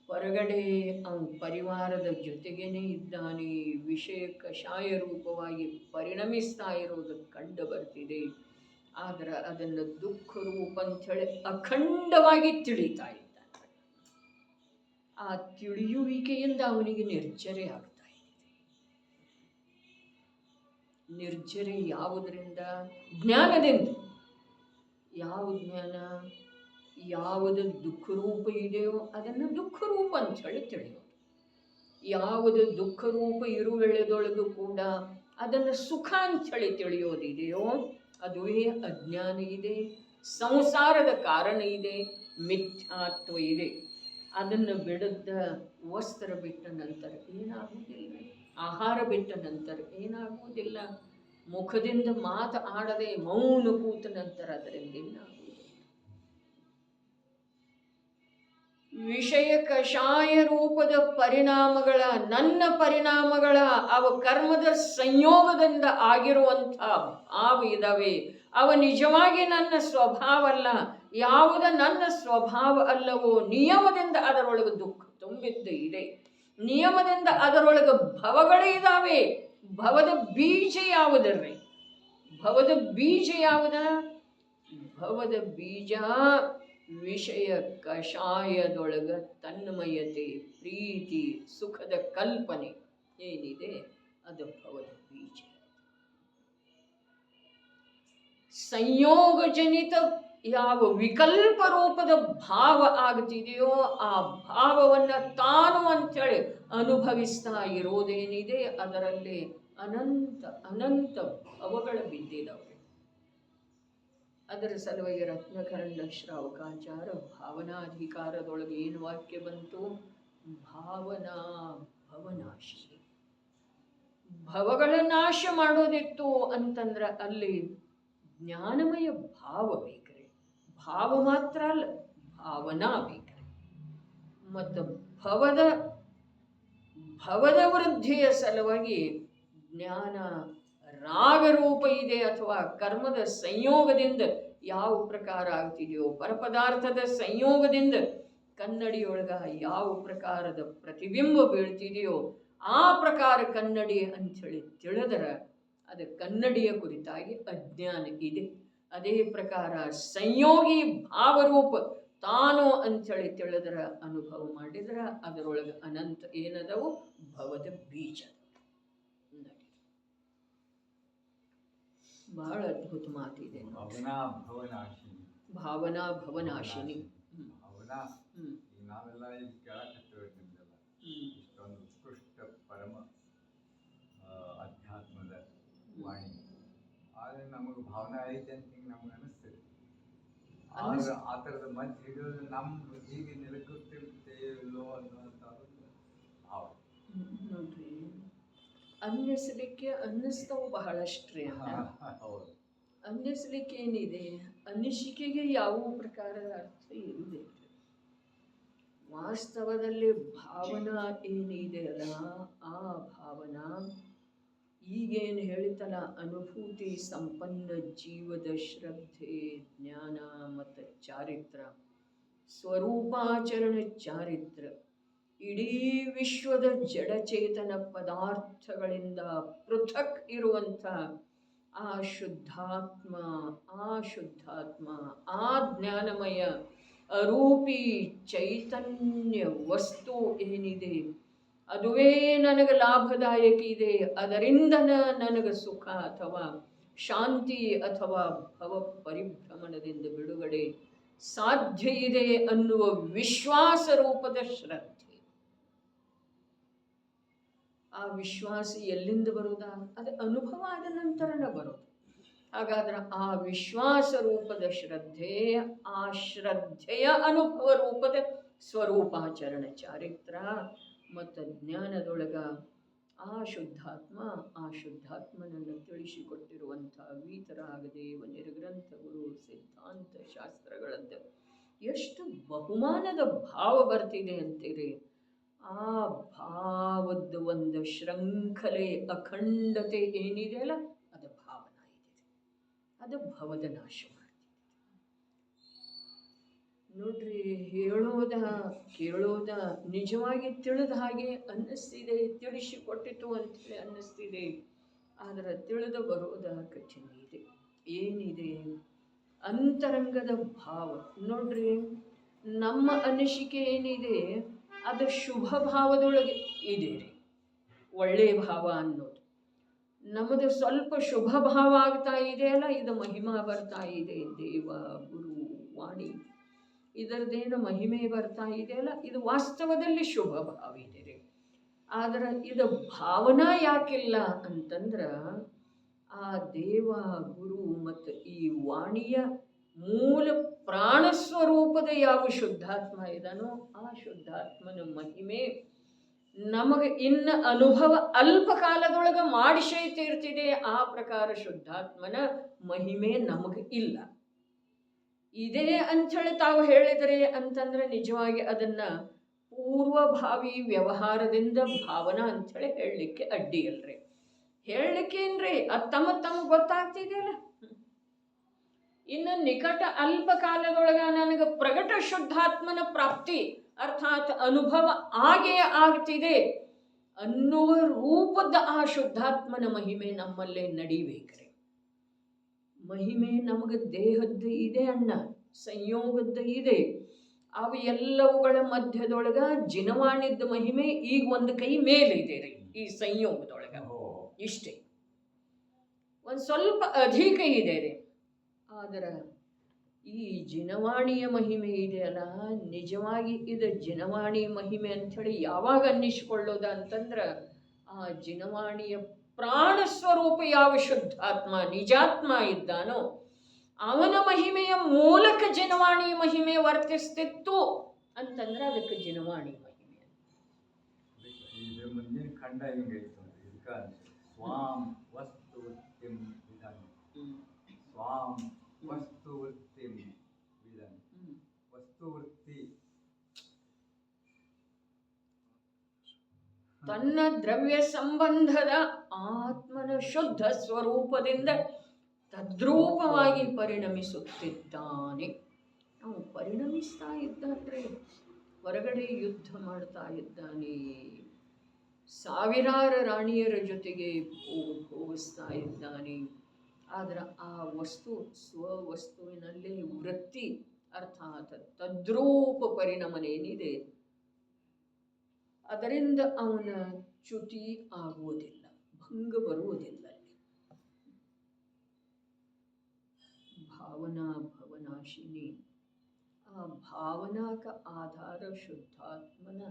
ಹೊರಗಡೆ ಅವನ ಪರಿವಾರದ ಜೊತೆಗೇನೆ ಇದ್ದಾನೆ, ವಿಷಯ ಕಷಾಯ ರೂಪವಾಗಿ ಪರಿಣಮಿಸ್ತಾ ಇರೋದು ಕಂಡು ಬರ್ತಿದೆ. ಆದ್ರೆ ಅದನ್ನು ದುಃಖ ರೂಪ ಅಂಥೇಳಿ ಅಖಂಡವಾಗಿ ತಿಳಿತಾ ಇದ್ದಾನೆ. ಆ ತಿಳಿಯುವಿಕೆಯಿಂದ ಅವನಿಗೆ ನಿರ್ಜರೆ ಆಗ್ತಾ ಇದೆ. ನಿರ್ಜರೆ ಯಾವುದರಿಂದ? ಜ್ಞಾನದಿಂದ. ಯಾವ ಜ್ಞಾನ? ಯಾವುದು ದುಃಖ ರೂಪ ಇದೆಯೋ ಅದನ್ನು ದುಃಖ ರೂಪ ಅಂತ ಹೇಳಿ ತಿಳಿಯೋದು. ಯಾವುದು ದುಃಖ ರೂಪ ಇರುವೆಳೆದೊಳಗೂ ಕೂಡ ಅದನ್ನು ಸುಖ ಅಂತ ಹೇಳಿ ತಿಳಿಯೋದಿದೆಯೋ ಅದುವೇ ಅಜ್ಞಾನ ಇದೆ, ಸಂಸಾರದ ಕಾರಣ ಇದೆ, ಮಿಥ್ಯಾತ್ವ ಇದೆ. ಅದನ್ನು ಬಿಡದ ವಸ್ತ್ರ ಬಿಟ್ಟ ನಂತರ ಏನಾಗುವುದಿಲ್ಲ, ಆಹಾರ ಬಿಟ್ಟ ನಂತರ ಏನಾಗುವುದಿಲ್ಲ, ಮುಖದಿಂದ ಮಾತು ಆಡದೆ ಮೌನ ಕೂತ ನಂತರ ಅದರಿಂದ ಏನಾಗುವುದಿಲ್ಲ. ವಿಷಯ ಕಷಾಯ ರೂಪದ ಪರಿಣಾಮಗಳ, ನನ್ನ ಪರಿಣಾಮಗಳ, ಅವ ಕರ್ಮದ ಸಂಯೋಗದಿಂದ ಆಗಿರುವಂಥ ಭಾವ ಇದಾವೆ. ಅವ ನಿಜವಾಗಿ ನನ್ನ ಸ್ವಭಾವ ಅಲ್ಲ. ಯಾವುದ ನನ್ನ ಸ್ವಭಾವ ಅಲ್ಲವೋ ನಿಯಮದಿಂದ ಅದರೊಳಗೆ ದುಃಖ ತುಂಬಿದ್ದು ಇದೆ. ನಿಯಮದಿಂದ ಅದರೊಳಗೆ ಭವಗಳೇ ಇದ್ದಾವೆ. ಭವದ ಬೀಜ ಯಾವುದರ್ರಿ? ಭವದ ಬೀಜ ಯಾವುದ? ಭವದ ಬೀಜ ವಿಷಯ ಕಷಾಯದೊಳಗ ತನ್ಮಯತೆ, ಪ್ರೀತಿ, ಸುಖದ ಕಲ್ಪನೆ ಏನಿದೆ ಅದು ಭವದ ಬೀಜ. ಸಂಯೋಗಜನಿತ ಯಾವ ವಿಕಲ್ಪ ರೂಪದ ಭಾವ ಆಗ್ತಿದೆಯೋ ಆ ಭಾವವನ್ನ ತಾನು ಅಂಥೇಳಿ ಅನುಭವಿಸ್ತಾ ಇರೋದೇನಿದೆ ಅದರಲ್ಲಿ ಅನಂತ ಅನಂತ ಭವಗಳು ಬಿದ್ದಿದವೆ. ಅದರ ಸಲುವಾಗಿ ರತ್ನಖಂಡ ಶ್ರಾವಕಾಚಾರ ಭಾವನಾಧಿಕಾರದೊಳಗೆ ಏನು ವಾಕ್ಯ ಬಂತು? ಭಾವನಾ ಭವನಾಶಿ. ಭವಗಳ ನಾಶ ಮಾಡೋದಿತ್ತು ಅಂತಂದ್ರೆ ಅಲ್ಲಿ ಜ್ಞಾನಮಯ ಭಾವ ಬೇಕ್ರಿ. ಭಾವ ಮಾತ್ರ ಅಲ್ಲ, ಭಾವನಾ ಬೇಕ್ರಿ. ಮತ್ತು ಭವದ ವೃದ್ಧಿಯ ಸಲುವಾಗಿ ಜ್ಞಾನ ರಾಗರೂಪ ಇದೆ ಅಥವಾ ಕರ್ಮದ ಸಂಯೋಗದಿಂದ ಯಾವ ಪ್ರಕಾರ ಆಗ್ತಿದೆಯೋ, ಪರಪದಾರ್ಥದ ಸಂಯೋಗದಿಂದ ಕನ್ನಡಿಯೊಳಗ ಯಾವ ಪ್ರಕಾರದ ಪ್ರತಿಬಿಂಬ ಬೀಳ್ತಿದೆಯೋ ಆ ಪ್ರಕಾರ ಕನ್ನಡಿ ಅಂಥೇಳಿ ತಿಳಿದರ ಅದು ಕನ್ನಡಿಯ ಕುರಿತಾಗಿ ಅಜ್ಞಾನ ಇದೆ. ಅದೇ ಪ್ರಕಾರ ಸಂಯೋಗಿ ಭಾವರೂಪ ತಾನು ಅಂಥೇಳಿ ತಿಳಿದರ ಅನುಭವ ಮಾಡಿದ್ರ ಅದರೊಳಗೆ ಅನಂತ ಏನದವು? ಭವದ ಬೀಜ. ಬಹಳ ಅದ್ಭುತ ಮಾತಿದೆ. ಭಾವನಾ ಭವನಾಶಿನಿ. ಭಾವನಾ ಭವನಾಶಿನಿ. ಭಾವನಾ ನಾವೆಲ್ಲ ಈಗ ಕೇಳಕತ್ತೇವೆ ನಿಮ್ದೆಲ್ಲ ಇಷ್ಟೊಂದು ಉತ್ಕೃಷ್ಟ ಪರಮ ಅಧ್ಯಾತ್ಮದ ವಾಣಿ. ಆದರೆ ನಮಗೆ ಭಾವನೆ ಐತೆ ಅಂತ ಹಿಂಗೆ ನಮ್ಗೆ ಅನಿಸ್ತದೆ. ಆದ್ರೆ ಆ ಥರದ ಮಧ್ಯೆ ಹಿಡಿಯೋದು ನಮ್ಮ ಬುದ್ಧಿಗೆ ನಿಲುಕುತ್ತಿರ್ತೇವಿಲ್ಲೋ ಅನ್ನುವಂಥ ಭಾವ ನೋಡ್ರಿ. ಅನ್ನಿಸ್ಲಿಕ್ಕೆ ಅನ್ನಿಸ್ತಾವು ಬಹಳಷ್ಟ್ರಿ ಅಂತ. ಹೌದು. ಅನ್ನಿಸ್ಲಿಕ್ಕೆ ಏನಿದೆ, ಅನ್ನಿಸಿಕೆಗೆ ಯಾವ ಪ್ರಕಾರದ ಅರ್ಥ ಇರುವುದಿಲ್ಲ. ವಾಸ್ತವದಲ್ಲಿ ಭಾವನಾ ಏನಿದೆ ಅಲ್ಲ, ಆ ಭಾವನಾ ಈಗೇನು ಹೇಳಿತಲ್ಲ, ಅನುಭೂತಿ ಸಂಪನ್ನ ಜೀವದ ಶ್ರದ್ಧೆ, ಜ್ಞಾನ ಮತ್ತು ಚಾರಿತ್ರ, ಸ್ವರೂಪಾಚರಣ ಚಾರಿತ್ರ, ಇಡೀ ವಿಶ್ವದ ಜಡಚೇತನ ಪದಾರ್ಥಗಳಿಂದ ಪೃಥಕ್ ಇರುವಂಥ ಆ ಶುದ್ಧಾತ್ಮ, ಆ ಜ್ಞಾನಮಯ ಅರೂಪಿ ಚೈತನ್ಯ ವಸ್ತು ಏನಿದೆ, ಅದುವೇ ನನಗೆ ಲಾಭದಾಯಕ ಇದೆ, ಅದರಿಂದ ನನಗೆ ಸುಖ ಅಥವಾ ಶಾಂತಿ ಅಥವಾ ಭವ ಪರಿಭ್ರಮಣದಿಂದ ಬಿಡುಗಡೆ ಸಾಧ್ಯ ಇದೆ ಅನ್ನುವ ವಿಶ್ವಾಸ ರೂಪದ ಶ್ರದ್ಧೆ. ಆ ವಿಶ್ವಾಸ ಎಲ್ಲಿಂದ ಬರುವುದಾ? ಅದು ಅನುಭವ ಆದ ನಂತರನೇ ಬರೋದು. ಹಾಗಾದ್ರೆ ಆ ವಿಶ್ವಾಸ ರೂಪದ ಶ್ರದ್ಧೆ, ಆ ಶ್ರದ್ಧೆಯ ಅನುಭವ ರೂಪದ ಸ್ವರೂಪಾಚರಣ ಚಾರಿತ್ರ ಮತ್ತು ಜ್ಞಾನದೊಳಗ ಆ ಶುದ್ಧಾತ್ಮನನ್ನು ತಿಳಿಸಿಕೊಟ್ಟಿರುವಂಥ ವೀತರಾಗದೇವ ನಿರ್ಗ್ರಂಥಗಳು, ಸಿದ್ಧಾಂತ ಶಾಸ್ತ್ರಗಳದ್ದು ಎಷ್ಟು ಬಹುಮಾನದ ಭಾವ ಬರ್ತಿದೆ ಅಂತೀರಿ. ಆ ಭಾವದ ಒಂದು ಶೃಂಖಲೆ, ಅಖಂಡತೆ ಏನಿದೆಯಲ್ಲ, ಅದು ಭಾವನಾ ಇದೆ. ಅದು ಭವದ ನಾಶ ಮಾಡ್ತಿದೆ. ನೋಡ್ರಿ, ಕೇಳೋದ ನಿಜವಾಗಿ ತಿಳಿದ ಹಾಗೆ ಅನ್ನಿಸ್ತಿದೆ, ತಿಳಿಸಿಕೊಟ್ಟಿತು ಅಂತೇಳಿ ಅನ್ನಿಸ್ತಿದೆ. ಆದರೆ ತಿಳಿದು ಬರೋದ ಕಠಿಣ ಇದೆ. ಏನಿದೆ ಅಂತರಂಗದ ಭಾವ. ನೋಡ್ರಿ, ನಮ್ಮ ಅನಿಸಿಕೆ ಏನಿದೆ ಅದು ಶುಭ ಭಾವದೊಳಗೆ ಇದೆ ರೀ, ಒಳ್ಳೆಯ ಭಾವ ಅನ್ನೋದು. ನಮ್ಮದು ಸ್ವಲ್ಪ ಶುಭ ಭಾವ ಆಗ್ತಾ ಇದೆಯಲ್ಲ, ಇದು ಮಹಿಮಾ ಬರ್ತಾ ಇದೆ, ದೇವ ಗುರು ವಾಣಿ ಇದರದೇನು ಮಹಿಮೆ ಬರ್ತಾ ಇದೆಯಲ್ಲ, ಇದು ವಾಸ್ತವದಲ್ಲಿ ಶುಭ ಭಾವ ಇದೆ ರೀ. ಆದ್ರೆ ಇದು ಭಾವನಾ ಯಾಕಿಲ್ಲ ಅಂತಂದ್ರೆ, ಆ ದೇವ ಗುರು ಮತ್ತು ಈ ವಾಣಿಯ ಮೂಲ ಪ್ರಾಣಸ್ವರೂಪದ ಯಾವ ಶುದ್ಧಾತ್ಮ ಇದಾನೋ, ಆ ಶುದ್ಧಾತ್ಮನ ಮಹಿಮೆ ನಮಗೆ ಇನ್ನು ಅನುಭವ ಅಲ್ಪ ಕಾಲದೊಳಗೆ ಮಾಡಿಸೈತಿರ್ತಿದೆ. ಆ ಪ್ರಕಾರ ಶುದ್ಧಾತ್ಮನ ಮಹಿಮೆ ನಮಗೆ ಇಲ್ಲ. ಇದೇ ಅಂಥೇಳಿ ತಾವು ಹೇಳಿದರೆ ಅಂತಂದ್ರೆ ನಿಜವಾಗಿ ಅದನ್ನ ಪೂರ್ವಭಾವಿ ವ್ಯವಹಾರದಿಂದ ಭಾವನಾ ಅಂಥೇಳಿ ಹೇಳಲಿಕ್ಕೆ ಅಡ್ಡಿ ಅಲ್ರಿ. ಹೇಳಲಿಕ್ಕೇನ್ರಿ, ಅದು ತಮ್ಮ ಗೊತ್ತಾಗ್ತಿದೆಯಲ್ಲ. ಇನ್ನು ನಿಕಟ ಅಲ್ಪ ಕಾಲದೊಳಗ ನನಗೆ ಪ್ರಗಟ ಶುದ್ಧಾತ್ಮನ ಪ್ರಾಪ್ತಿ ಅರ್ಥಾತ್ ಅನುಭವ ಆಗೇ ಆಗ್ತಿದೆ ಅನ್ನುವ ರೂಪದ ಆ ಶುದ್ಧಾತ್ಮನ ಮಹಿಮೆ ನಮ್ಮಲ್ಲೇ ನಡಿಬೇಕ್ರಿ. ಮಹಿಮೆ ನಮಗೆ ದೇಹದ್ದು ಇದೆ ಅಣ್ಣ, ಸಂಯೋಗದ್ದು ಇದೆ. ಅವು ಎಲ್ಲವುಗಳ ಮಧ್ಯದೊಳಗ ಜಿನವಾಣಿದ್ದ ಮಹಿಮೆ ಈಗ ಒಂದು ಕೈ ಮೇಲಿದೆ ರೀ. ಈ ಸಂಯೋಗದೊಳಗ ಇಷ್ಟೇ, ಒಂದು ಸ್ವಲ್ಪ ಅಧಿಕ ಇದೆ ರೀ. ಆದರೆ ಈ ಜಿನವಾಣಿಯ ಮಹಿಮೆ ಇದೆಯಲ್ಲ, ನಿಜವಾಗಿ ಇದು ಜಿನವಾಣಿ ಮಹಿಮೆ ಅಂಥೇಳಿ ಯಾವಾಗ ಅನ್ನಿಸಿಕೊಳ್ಳೋದ ಅಂತಂದ್ರೆ, ಆ ಜಿನವಾಣಿಯ ಪ್ರಾಣ ಸ್ವರೂಪ ಯಾವ ಶುದ್ಧಾತ್ಮ ನಿಜಾತ್ಮ ಇದ್ದಾನೋ ಅವನ ಮಹಿಮೆಯ ಮೂಲಕ ಜಿನವಾಣಿ ಮಹಿಮೆ ವರ್ತಿಸ್ತಿತ್ತು ಅಂತಂದ್ರೆ ಅದಕ್ಕೆ ಜಿನವಾಣಿ ಮಹಿಮೆ. ಮುಂದಿನ ಖಂಡ ಹಿಂಗೈತೆ, ಸ್ವಾಂ ವಸ್ತು ವೃತ್ತಿಂ ವಿಧಾನ. ಸ್ವಾಂ ವಸ್ತು ವೃತ್ತಿಂ ವಿಧಾನ. ವಸ್ತು ವೃತ್ತಿ ತನ್ನ ದ್ರವ್ಯ ಸಂಬಂಧದ ಆತ್ಮನ ಶುದ್ಧ ಸ್ವರೂಪದಿಂದ ತದ್ರೂಪವಾಗಿ ಪರಿಣಮಿಸುತ್ತಿದ್ದಾನೆ. ನಾವು ಪರಿಣಮಿಸ್ತಾ ಇದ್ದಾನೆ, ಹೊರಗಡೆ ಯುದ್ಧ ಮಾಡ್ತಾ ಇದ್ದಾನೆ, ಸಾವಿರಾರು ರಾಣಿಯರ ಜೊತೆಗೆ ಭೋಗಿಸ್ತಾ ಇದ್ದಾನೆ. ಆದರೆ ಆ ವಸ್ತು ಸ್ವವಸ್ತುವಿನಲ್ಲೇ ವೃತ್ತಿ ಅರ್ಥಾತ್ ತದ್ರೂಪ ಪರಿಣಮನೇನಿದೆ ಅದರಿಂದ ಅವನ ಚ್ಯುತಿ ಆಗುವುದಿಲ್ಲ, ಭಂಗ ಬರುವುದಿಲ್ಲ. भावना भवनाशिनी ಆ ಭಾವನಾ का ಆಧಾರ ಶುದ್ಧಾತ್ಮನ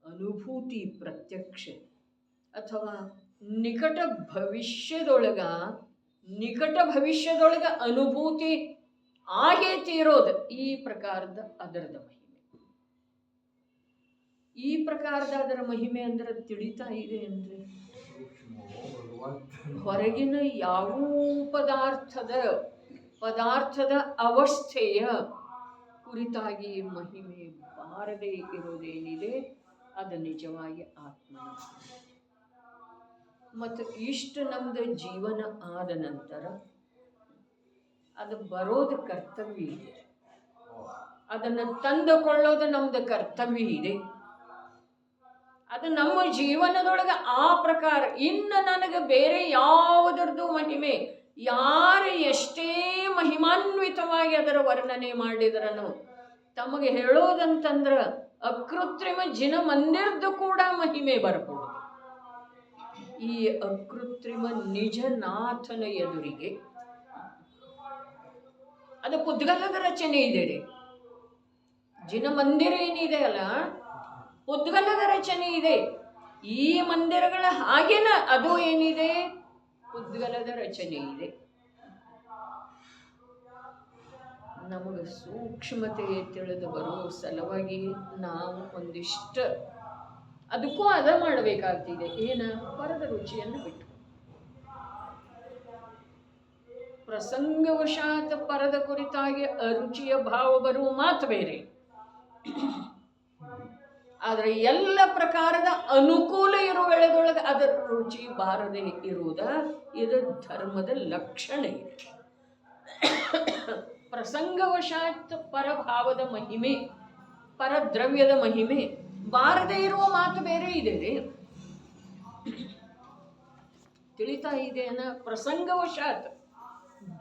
ಅನುಭೂತಿ ಪ್ರತ್ಯಕ್ಷ ಅಥವಾ ನಿಕಟ ಭವಿಷ್ಯದೊಳಗ ಅನುಭೂತಿ ಆಗೇ ತೀರೋದು ಈ ಪ್ರಕಾರದ ಅದರದ ಮಹಿಮೆ. ಈ ಪ್ರಕಾರದ ಅದರ ಮಹಿಮೆ ಅಂದ್ರೆ ತಿಳಿತಾ ಇದೆ ಅಂದ್ರೆ ಹೊರಗಿನ ಯಾವ ಪದಾರ್ಥದ ಅವಸ್ಥೆಯ ಕುರಿತಾಗಿ ಮಹಿಮೆ ಬಾರದೆ ಇರೋದೇನಿದೆ ಅದು ನಿಜವಾಗಿ ಆತ್ಮನ. ಮತ್ತು ಇಷ್ಟು ನಮ್ದು ಜೀವನ ಆದ ನಂತರ ಅದು ಬರೋದು ಕರ್ತವ್ಯ ಇದೆ, ಅದನ್ನು ತಂದುಕೊಳ್ಳೋದು ನಮ್ದು ಕರ್ತವ್ಯ ಇದೆ. ಅದು ನಮ್ಮ ಜೀವನದೊಳಗೆ ಆ ಪ್ರಕಾರ. ಇನ್ನು ನನಗೆ ಬೇರೆ ಯಾವುದರದ್ದು ಮಹಿಮೆ, ಯಾರು ಎಷ್ಟೇ ಮಹಿಮಾನ್ವಿತವಾಗಿ ಅದರ ವರ್ಣನೆ ಮಾಡಿದ್ರನು ತಮಗೆ ಹೇಳೋದಂತಂದ್ರ ಅಕೃತ್ರಿಮ ಜಿನ ಮಂದಿರದ್ದು ಕೂಡ ಮಹಿಮೆ ಬರಬಹುದು. ಈ ಅಕೃತ್ರಿಮ ನಿಜನಾಥನ ಎದುರಿಗೆ ಅದು ಪುದ್ಗಲದ ರಚನೆ ಇದೆ ರೀ. ಜಿನ ಮಂದಿರ ಏನಿದೆ ಅಲ್ಲ, ಪುದ್ಗಲದ ರಚನೆ ಇದೆ. ಈ ಮಂದಿರಗಳ ಹಾಗೇನ ಅದು ಏನಿದೆ, ಪುದ್ಗಲದ ರಚನೆ ಇದೆ. ನಮಗೆ ಸೂಕ್ಷ್ಮತೆ ತಿಳಿದು ಬರೋ ಸಲುವಾಗಿ ನಾವು ಒಂದಿಷ್ಟು ಅದಕ್ಕೂ ಅದ ಮಾಡಬೇಕಾಗ್ತಿದೆ. ಏನ ಪರದ ರುಚಿಯನ್ನು ಬಿಟ್ಟು ಪ್ರಸಂಗವಶಾತ್ ಪರದ ಕುರಿತಾಗಿ ಅರುಚಿಯ ಭಾವ ಬರುವ ಮಾತು ಬೇರೆ. ಆದರೆ ಎಲ್ಲ ಪ್ರಕಾರದ ಅನುಕೂಲ ಇರೋ ವೇಳೆದೊಳಗೆ ಅದರ ರುಚಿ ಬಾರದೆ ಇರುವುದ ಇದು ಧರ್ಮದ ಲಕ್ಷಣ ಇದೆ. ಪ್ರಸಂಗವಶಾತ್ ಪರಭಾವದ ಮಹಿಮೆ, ಪರದ್ರವ್ಯದ ಮಹಿಮೆ ಬಾರದೆ ಇರುವ ಮಾತು ಬೇರೆ ಇದೆ ರೀ. ತಿಳಿತಾ ಇದೆಯನ್ನ? ಪ್ರಸಂಗವಶಾತ್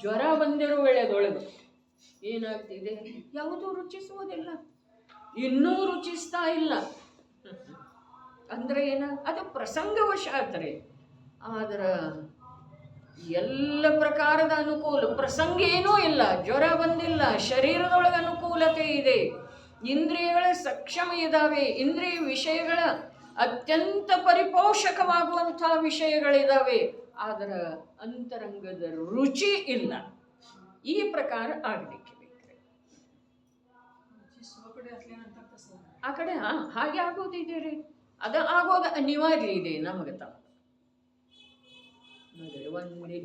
ಜ್ವರ ಬಂದಿರೋ ವೇಳೆದೊಳಗೆ ಏನಾಗ್ತಿದೆ, ಯಾವುದೂ ರುಚಿಸುವುದಿಲ್ಲ, ಇನ್ನೂ ರುಚಿಸ್ತಾ ಇಲ್ಲ ಅಂದ್ರೆ ಏನ, ಅದು ಪ್ರಸಂಗವಶಾತ್ ರೀ. ಆದ್ರೆ ಎಲ್ಲ ಪ್ರಕಾರದ ಅನುಕೂಲ, ಪ್ರಸಂಗ ಏನೂ ಇಲ್ಲ, ಜ್ವರ ಬಂದಿಲ್ಲ, ಶರೀರದೊಳಗೆ ಅನುಕೂಲತೆ ಇದೆ, ಇಂದ್ರಿಯಗಳ ಸಕ್ಷಮ ಇದ್ದಾವೆ, ಇಂದ್ರಿಯ ವಿಷಯಗಳ ಅತ್ಯಂತ ಪರಿಪೋಷಕವಾಗುವಂಥ ವಿಷಯಗಳಿದ್ದಾವೆ, ಆದರೆ ಅಂತರಂಗದ ರುಚಿ ಇಲ್ಲ. ಈ ಪ್ರಕಾರ ಆಗಲಿಕ್ಕೆ ಬೇಕ್ರೆ. ಆ ಕಡೆ ಹಾಗೆ ಆಗೋದಿದೆ ರೀ. ಅದು ಆಗೋದು ಅನಿವಾರ್ಯ ಇದೆ ನಮಗೆ. ಒಂದೇ